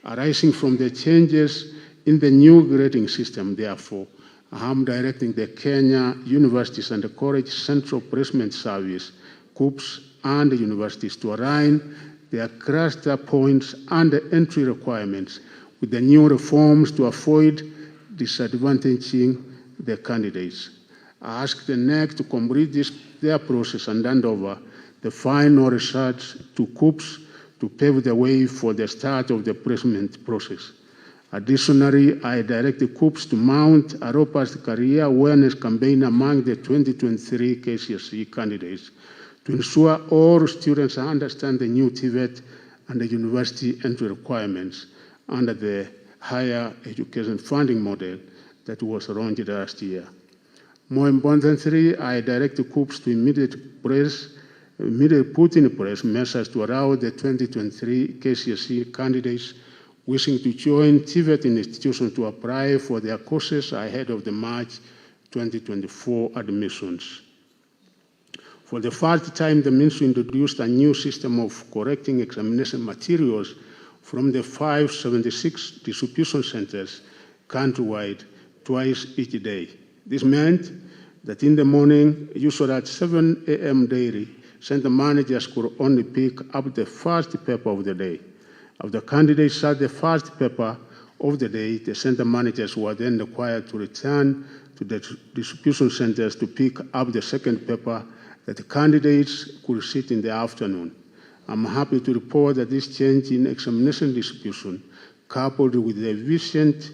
Arising from the changes in the new grading system, therefore, I am directing the Kenya Universities and College Central Placement Service, KUPS, and the universities to align their cluster points and the entry requirements with the new reforms to avoid disadvantaging the candidates. I ask the NEC to complete their process and hand over the final results to KUPS to pave the way for the start of the placement process. Additionally, I direct the KUPS to mount a robust career awareness campaign among the 2023 KCSE candidates to ensure all students understand the new TVET and the university entry requirements under the higher education funding model that was launched last year. More importantly, I direct the KUPS to immediately put in place measures to allow the 2023 KCSE candidates wishing to join TVET institutions to apply for their courses ahead of the March 2024 admissions. For the first time, the ministry introduced a new system of correcting examination materials from the 576 distribution centers countrywide twice each day. This meant that in the morning, usually at 7 a.m. daily, center managers could only pick up the first paper of the day. If the candidates had the first paper of the day, the center managers were then required to return to the distribution centers to pick up the second paper that the candidates could sit in the afternoon. I'm happy to report that this change in examination distribution, coupled with the efficient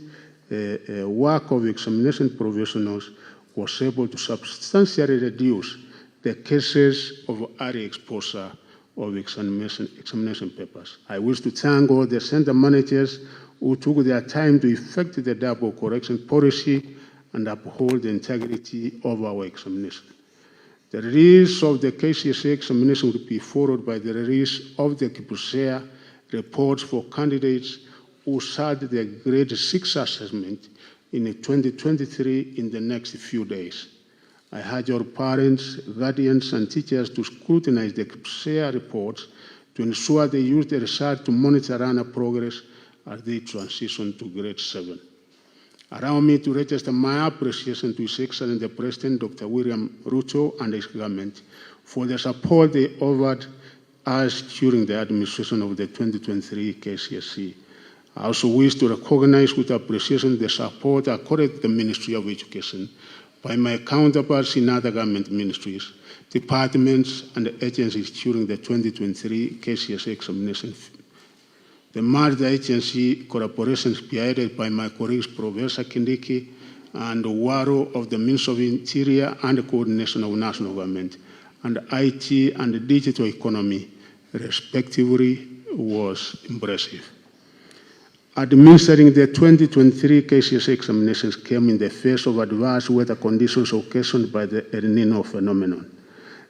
work of examination professionals, was able to substantially reduce the cases of early exposure of examination papers. I wish to thank all the center managers who took their time to effect the double correction policy and uphold the integrity of our examination. The release of the KCSE examination will be followed by the release of the KPSEA reports for candidates who sat the grade 6 assessment in 2023 in the next few days. I urge your parents, guardians, and teachers to scrutinize the KPSEA reports to ensure they use the result to monitor learner progress as they transition to grade 7. Allow me to register my appreciation to His Excellency the President, Dr. William Ruto, and his government for the support they offered us during the administration of the 2023 KCSE. I also wish to recognize with appreciation the support accorded to the Ministry of Education by my counterparts in other government ministries, departments, and agencies during the 2023 KCSE examination. The multi-agency collaboration spearheaded by my colleagues Professor Kindiki and Waro of the Ministry of Interior and the Coordination of National Government, and IT and Digital Economy, respectively, was impressive. Administering the 2023 KCSE examinations came in the face of adverse weather conditions occasioned by the El Nino phenomenon.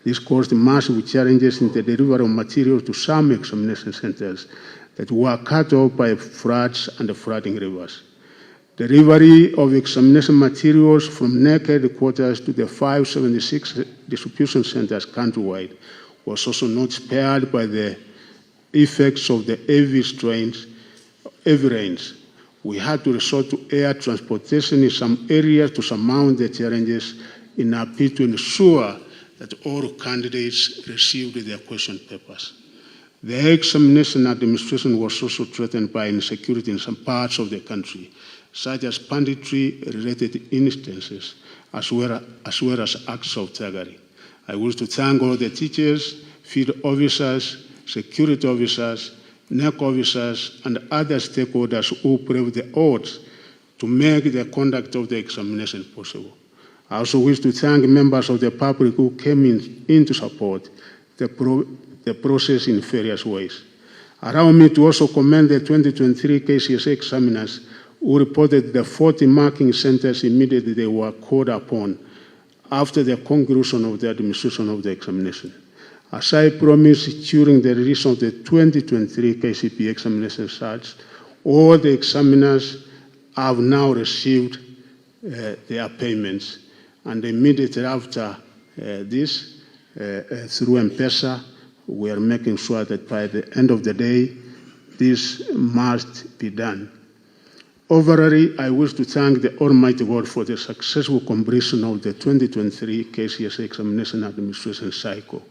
This caused massive challenges in the delivery of materials to some examination centers that were cut off by floods and the flooding rivers. Delivery of examination materials from NEC headquarters to the 576 distribution centers countrywide was also not spared by the effects of the heavy rains. We had to resort to air transportation in some areas to surmount the challenges in a bid to ensure that all candidates received their question papers. The examination administration was also threatened by insecurity in some parts of the country, such as banditry-related instances, as well as acts of thuggery. I wish to thank all the teachers, field officers, security officers, NEC officers, and other stakeholders who braved the odds to make the conduct of the examination possible. I also wish to thank members of the public who came in to support the process in various ways. Allow me to also commend the 2023 KCSE examiners who reported the 40 marking centers immediately they were called upon after the conclusion of the administration of the examination. As I promised during the release of the 2023 KCPE examination results, all the examiners have now received their payments. And immediately after this, through M-Pesa, we are making sure that by the end of the day, this must be done. Overall, I wish to thank the Almighty God for the successful completion of the 2023 KCSE examination administration cycle.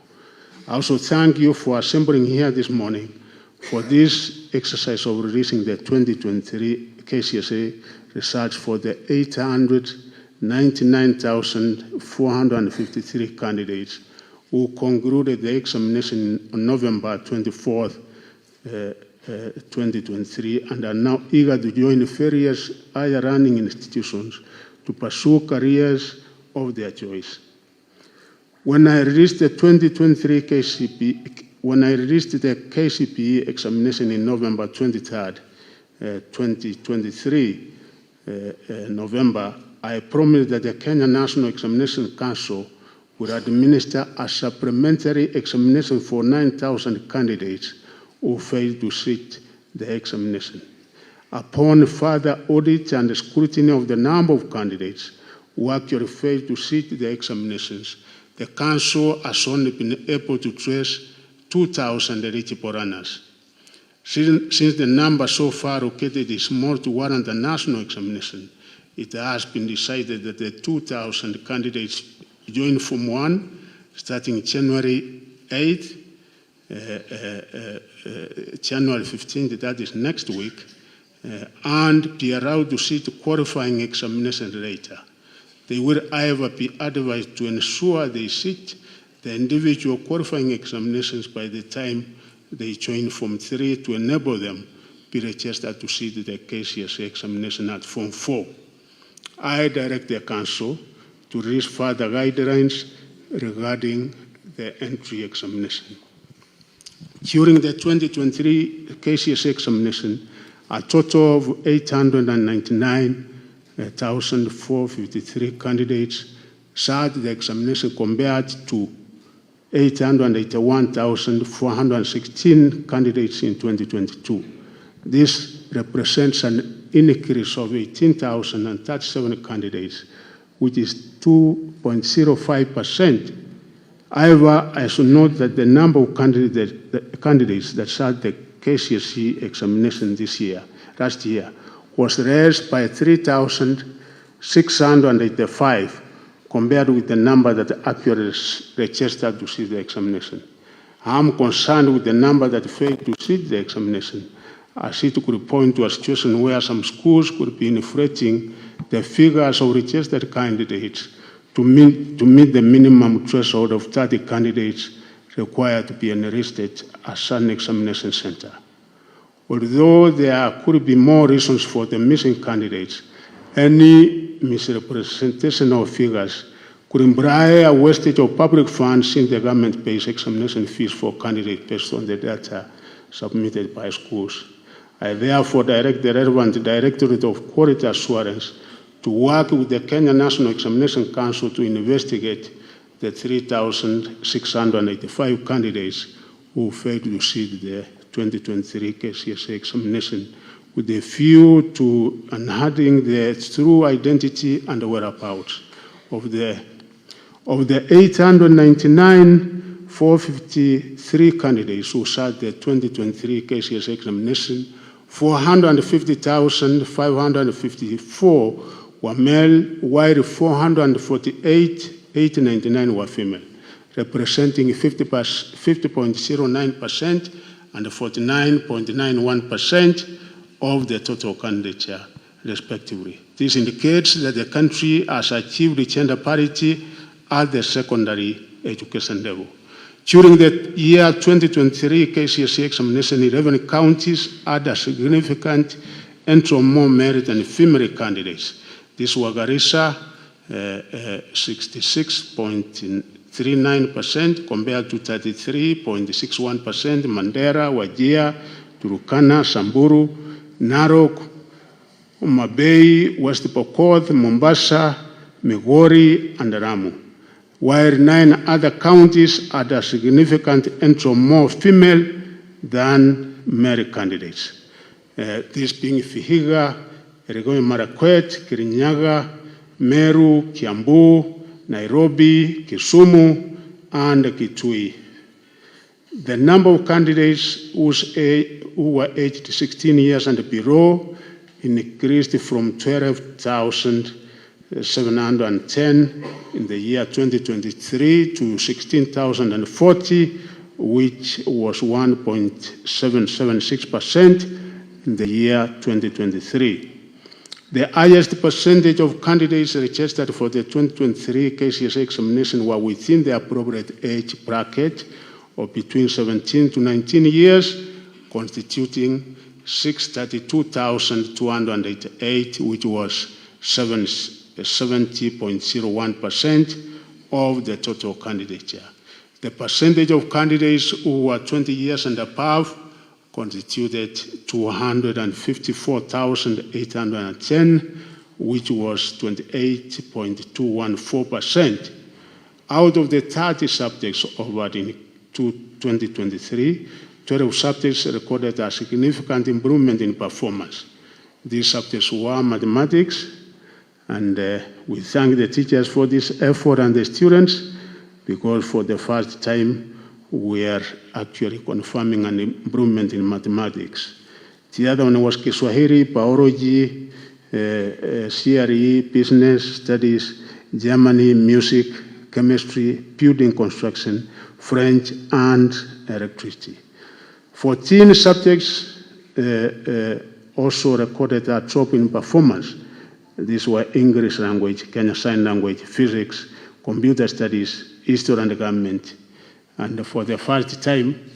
I also thank you for assembling here this morning for this exercise of releasing the 2023 KCSE results for the 899,453 candidates who concluded the examination on November 24th, 2023, and are now eager to join various higher learning institutions to pursue careers of their choice. When I released the 2023 KCPE examination in November 23rd, 2023, November, I promised that the Kenya National Examination Council would administer a supplementary examination for 9,000 candidates who failed to sit the examination. Upon further audit and scrutiny of the number of candidates who actually failed to sit the examinations, the Council has only been able to trace 2,000 eligible runners. Since the number so far located is small to warrant a national examination, it has been decided that the 2,000 candidates join Form 1 starting January 8th, January 15th, that is next week, and be allowed to sit qualifying examination later. They will, however, be advised to ensure they sit the individual qualifying examinations by the time they join Form 3 to enable them be registered to sit the KCSE examination at Form 4. I direct the Council to release further guidelines regarding the entry examination. During the 2023 KCSE examination, a total of 899,453 candidates sat the examination compared to 881,416 candidates in 2022. This represents an increase of 18,037 candidates, which is 2.05%. However, I should note that the number of candidates that sat the KCSE examination last year, was raised by 3,685 compared with the number that actually registered to sit the examination. I am concerned with the number that failed to sit the examination, as it could point to a situation where some schools could be inflating the figures of registered candidates to meet the minimum threshold of 30 candidates required to be enlisted at an examination center. Although there could be more reasons for the missing candidates, any misrepresentation of figures could imply a wastage of public funds in the government-based examination fees for candidates based on the data submitted by schools. I therefore direct the relevant Directorate of Quality Assurance to work with the Kenya National Examination Council to investigate the 3,685 candidates who failed to sit the 2023 KCSE examination with a view to enhancing the true identity and whereabouts of the 899,453 candidates who sat the 2023 KCSE examination. 450,554 were male, while 448,899 were female, representing 50.09% and 49.91% of the total candidature, respectively. This indicates that the country has achieved gender parity at the secondary education level. During the year 2023 KCSE examination, 11 counties had a significant entry of more merit and female candidates. These were Garissa, 66.39% compared to 33.61%, Mandera, Wajir, Turkana, Samburu, Narok, Mabei, West Pokot, Mombasa, Migori, and Ramu, while 9 other counties had a significant entry of more female than male candidates. These being Vihiga, Elgeyo Marakwet, Kirinyaga, Meru, Kiambu, Nairobi, Kisumu, and Kitui. The number of candidates who were aged 16 years and below increased from 12,710 in the year 2023 to 16,040, which was 1.776% in the year 2023. The highest percentage of candidates registered for the 2023 KCSE examination were within the appropriate age bracket of between 17 to 19 years, constituting 632,288, which was 70.01% of the total candidature. The percentage of candidates who were 20 years and above constituted 254,810, which was 28.214%. Out of the 30 subjects offered in 2023, 12 subjects recorded a significant improvement in performance. These subjects were mathematics, and we thank the teachers for this effort and the students, because for the first time we are actually confirming an improvement in mathematics. The other one was Kiswahili, biology, CRE, business studies, Germany, music, chemistry, building construction, French, and electricity. 14 subjects also recorded a drop in performance. These were English language, Kenya Sign Language, physics, computer studies, history and government. And for the first time,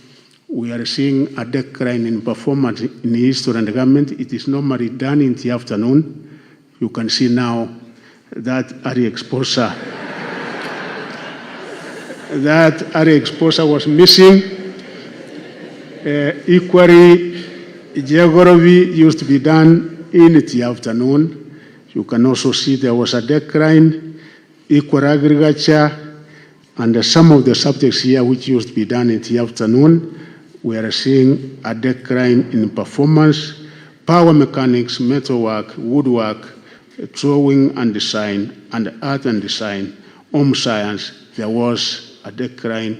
we are seeing a decline in performance in history and government. It is normally done in the afternoon. You can see now that area exposure, was missing. Equally, geography used to be done in the afternoon. You can also see there was a decline. Equal agriculture, and some of the subjects here which used to be done in the afternoon, we are seeing a decline in performance. Power mechanics, metalwork, woodwork, drawing and design, and art and design, home science, there was a decline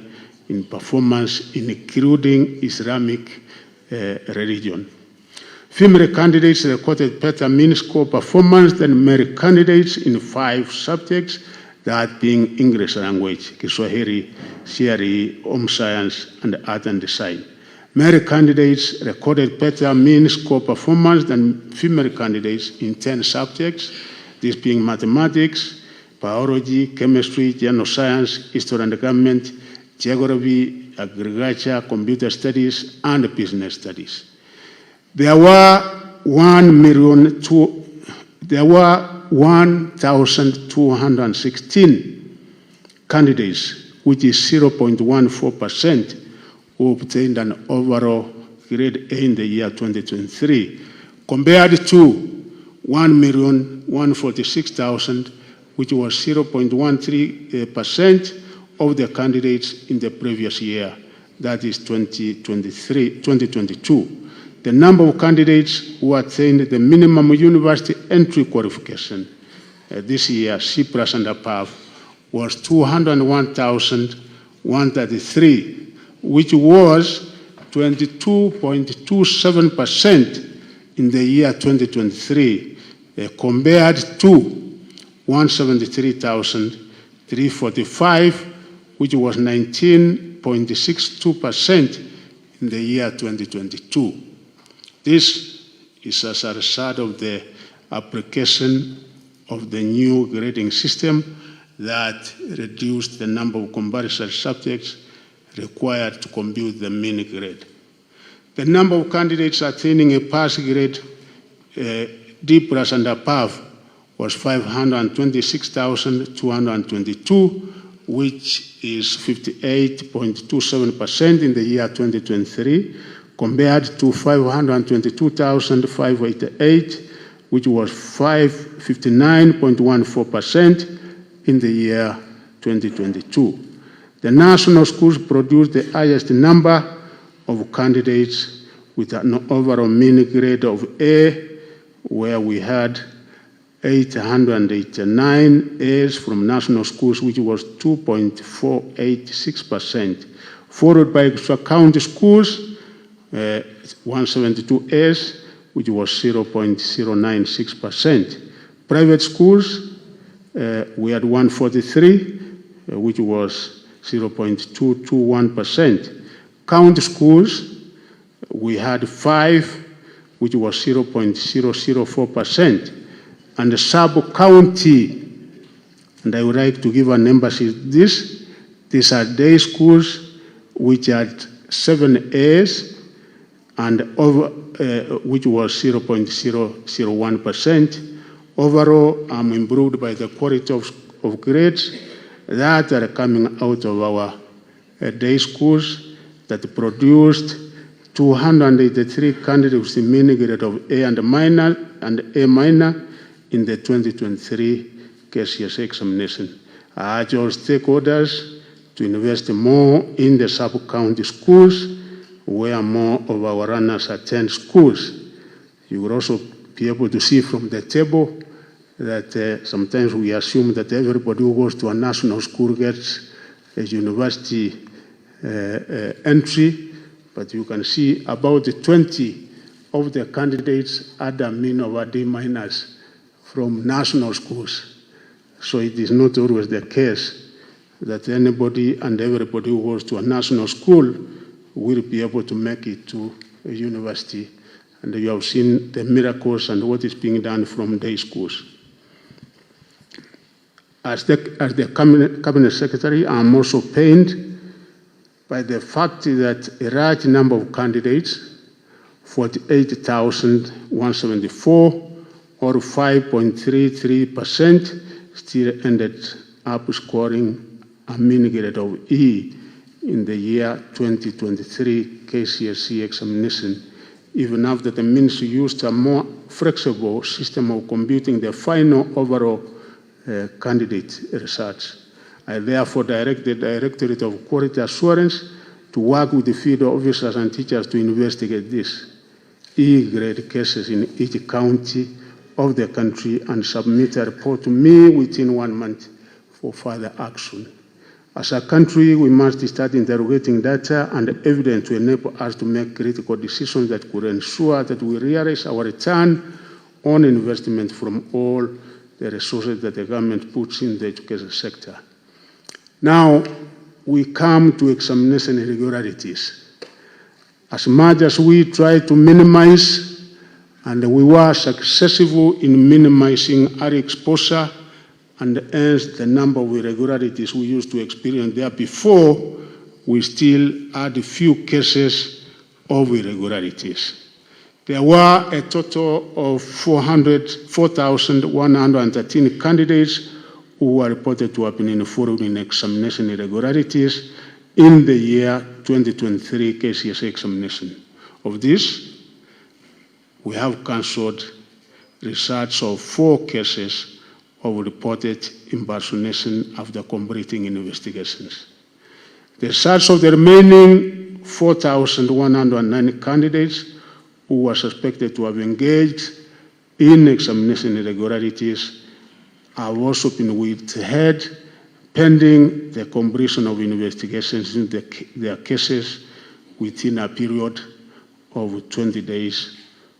in performance, including Islamic religion. Female candidates recorded better mean score performance than male candidates in 5 subjects, that being English language, Kiswahili, CRE, home science, and art and design. Male candidates recorded better mean score performance than female candidates in 10 subjects, this being mathematics, biology, chemistry, general science, history and government, geography, agriculture, computer studies, and business studies. There were 1,216 candidates, which is 0.14%, who obtained an overall grade A in the year 2023, compared to 1,146,000, which was 0.13% of the candidates in the previous year, that is 2022. The number of candidates who attained the minimum university entry qualification this year, C+ and above, was 201,133, which was 22.27% in the year 2023, compared to 173,345, which was 19.62% in the year 2022. This is as a result of the application of the new grading system that reduced the number of compulsory subjects required to compute the mean grade. The number of candidates attaining a pass grade D+ and above was 526,222, which is 58.27% in the year 2023, compared to 522,588, which was 59.14% in the year 2022. The national schools produced the highest number of candidates with an overall mean grade of A, where we had 889 A's from national schools, which was 2.486%, followed by county schools, 172 A's, which was 0.096%. Private schools, we had 143, which was 0.221%. County schools, we had 5, which was 0.004%. And the sub-county, and I would like to give an emphasis this, these are day schools which had 7 A's and over, which was 0.001%. Overall, I'm improved by the quality of grades that are coming out of our day schools that produced 283 candidates with a mean grade of A and minor and A minor in the 2023 KCSE examination. I urge all stakeholders to invest more in the sub-county schools where more of our runners attend schools. You will also be able to see from the table that sometimes we assume that everybody who goes to a national school gets a university entry, but you can see about 20 of the candidates had a mean of a D- from national schools. So it is not always the case that anybody and everybody who goes to a national school will be able to make it to a university. And you have seen the miracles and what is being done from day schools. As the Cabinet Secretary, I'm also pained by the fact that a large number of candidates, 48,174, or 5.33%, still ended up scoring a mean grade of E in the year 2023 KCSE examination, even after the ministry used a more flexible system of computing the final overall candidate results. I therefore direct the Directorate of Quality Assurance to work with the field officers and teachers to investigate this E-grade cases in each county of the country and submit a report to me within 1 month for further action. As a country, we must start interrogating data and evidence to enable us to make critical decisions that could ensure that we realize our return on investment from all the resources that the government puts in the education sector. Now, we come to examination irregularities. As much as we try to minimize, and we were successful in minimizing our exposure and hence the number of irregularities we used to experience there before, we still had a few cases of irregularities. There were a total of 4,113 candidates who were reported to have been involved in examination irregularities in the year 2023 KCSE examination. Of this, we have cancelled results of 4 cases of reported impersonation after completing investigations. The results of the remaining 4,109 candidates who were suspected to have engaged in examination irregularities have also been withheld pending the completion of investigations into their cases within a period of 20 days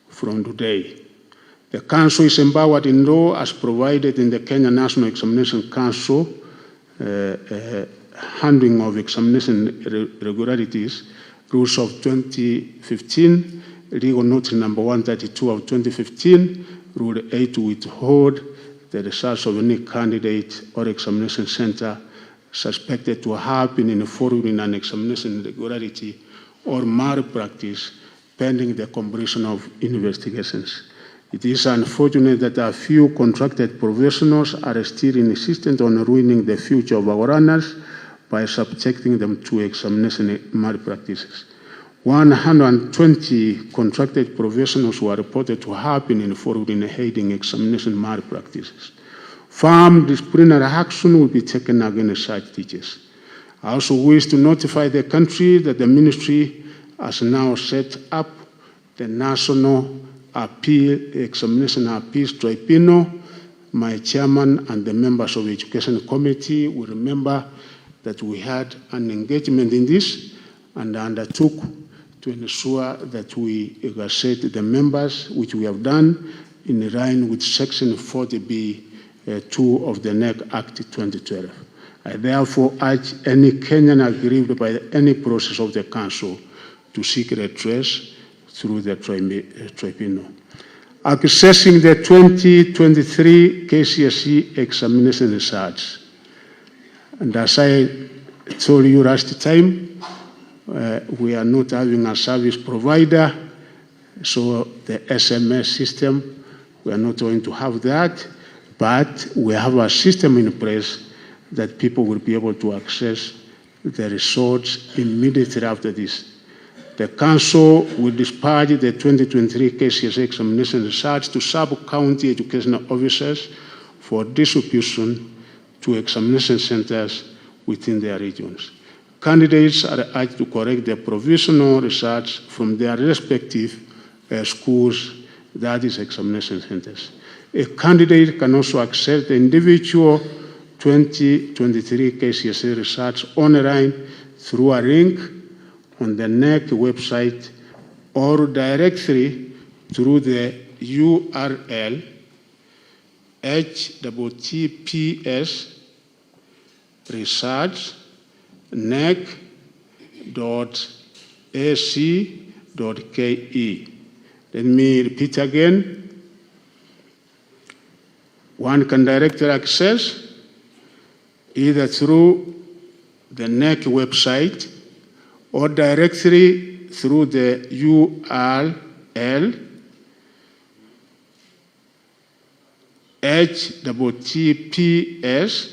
from today. The Council is empowered in law as provided in the Kenya National Examination Council handling of examination irregularities, rules of 2015, legal notice number 132 of 2015, rule 8 to withhold the results of any candidate or examination center suspected to have been involved in an examination irregularity or malpractice pending the completion of investigations. It is unfortunate that a few contracted professionals are still insistent on ruining the future of our runners by subjecting them to examination malpractices. 120 contracted professionals were reported to have been involved in heading examination malpractices. Firm disciplinary action will be taken against such teachers. I also wish to notify the country that the ministry has now set up the National Examination Appeals Tribunal. My chairman and the members of the Education Committee will remember that we had an engagement in this and undertook to ensure that we exert the members, which we have done in line with Section 40B(2) of the NEC Act 2012. I therefore urge any Kenyan aggrieved by any process of the Council to seek redress through the tribunal. Accessing the 2023 KCSE examination results. And as I told you last time, we are not having a service provider, so the SMS system, we are not going to have that, but we have a system in place that people will be able to access the results immediately after this. The Council will dispatch the 2023 KCSE examination results to sub-county educational officers for distribution to examination centers within their regions. Candidates are urged to correct their provisional results from their respective schools, that is, examination centers. A candidate can also access the individual 2023 KCSE results online through a link on the NEC website or directly through the URL https research.nec.ac.ke. Let me repeat again. One can directly access either through the NEC website or directly through the URL https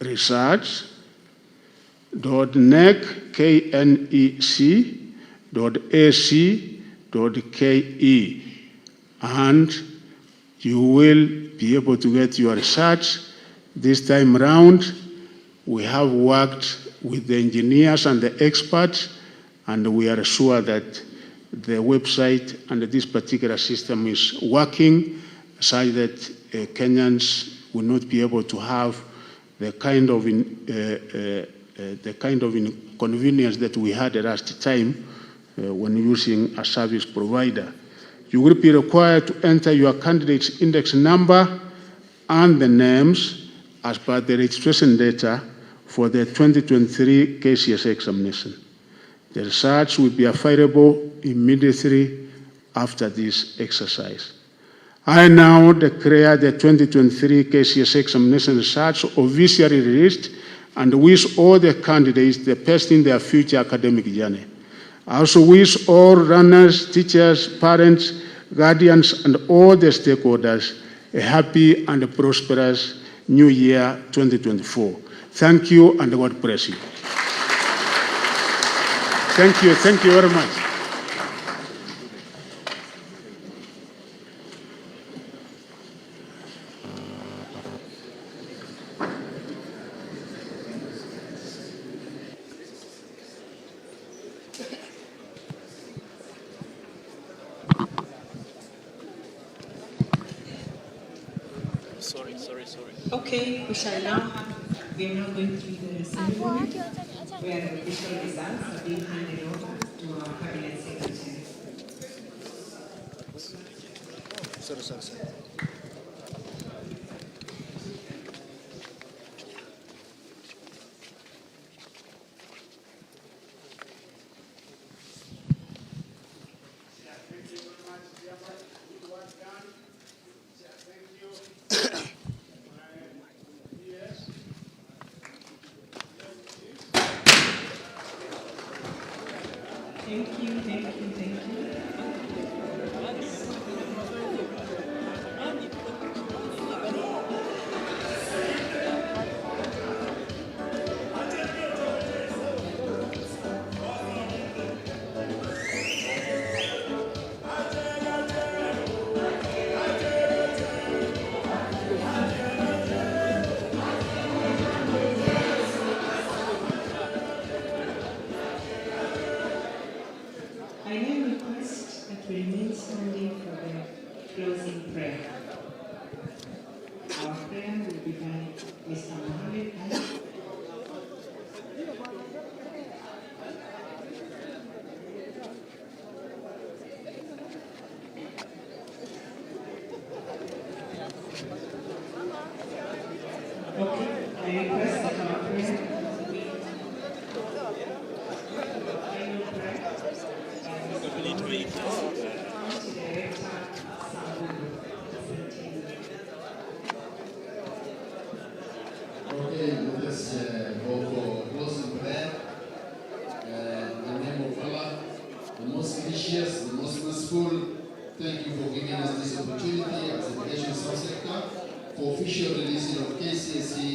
research.nec.ac.ke, and you will be able to get your research. This time around, we have worked with the engineers and the experts, and we are sure that the website and this particular system is working such that Kenyans will not be able to have the kind of inconvenience that we had last time when using a service provider. You will be required to enter your candidate's index number and the names as per the registration data for the 2023 KCSE examination. The results will be available immediately after this exercise. I now declare the 2023 KCSE examination results officially released and wish all the candidates the best in their future academic journey. I also wish all runners, teachers, parents, guardians, and all the stakeholders a happy and prosperous New Year 2024. Thank you, and God bless you. Thank you very much. Okay, we are now going through the ceremony where the official results are being handed over to our cabinet secretary. Sorry. Thank you. I now request that we remain standing for the closing prayer. Our prayer will be by Mr. Maumirira. Okay, I request that our prayer will be final prayer. Okay, let us go for closing prayer. In the name of Allah, the most gracious, the most merciful, thank you for giving us this opportunity as education subsector for official release of KCSE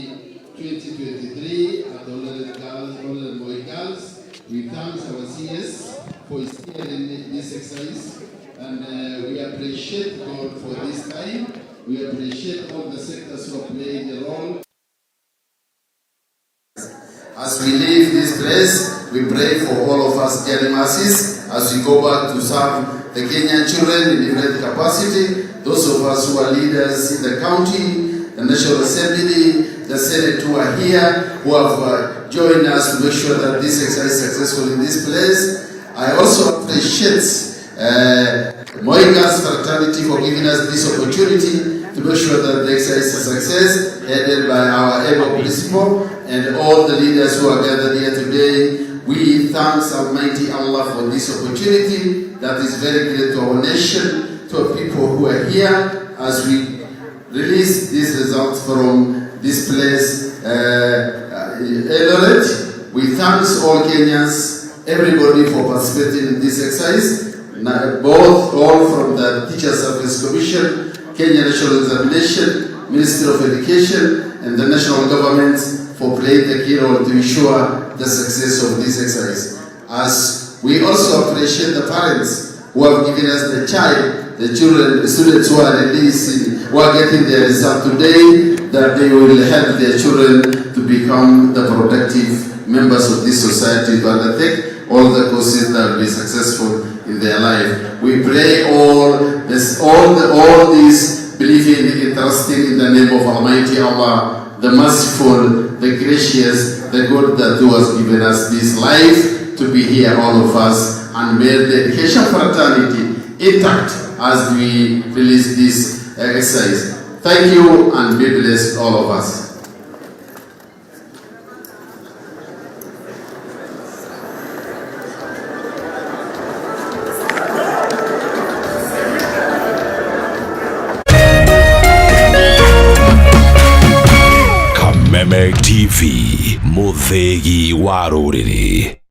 2023 at Honorable Boy Girls. We thank our CS for steering this exercise, and we appreciate God for this time. We appreciate all the sectors who have played a role. As we leave this place, we pray for all of us dear masses as we go back to serve the Kenyan children in different capacity, those of us who are leaders in the county, the National Assembly, the Senate who are here, who have joined us to make sure that this exercise is successful in this place. I also appreciate Moiga's fraternity for giving us this opportunity to make sure that the exercise is a success, headed by our able principal and all the leaders who are gathered here today. We thank Almighty Allah for this opportunity that is very great to our nation, to our people who are here as we release these results from this place. Eldoret, we thank all Kenyans, everybody for participating in this exercise, all from the Teacher Service Commission, Kenya National Examination, Ministry of Education, and the national government for playing the key role to ensure the success of this exercise. As we also appreciate the parents who have given us the child, the children, the students who are releasing, who are getting their result today, that they will help their children to become the productive members of this society to undertake all the courses that will be successful in their life. We pray all these believing and trusting in the name of Almighty Allah, the merciful, the gracious, the God that who has given us this life to be here, all of us, and may the education fraternity intact as we release this exercise. Thank you and be blessed, all of us. Kameme TV, Muthegi wa Rũrĩrĩ.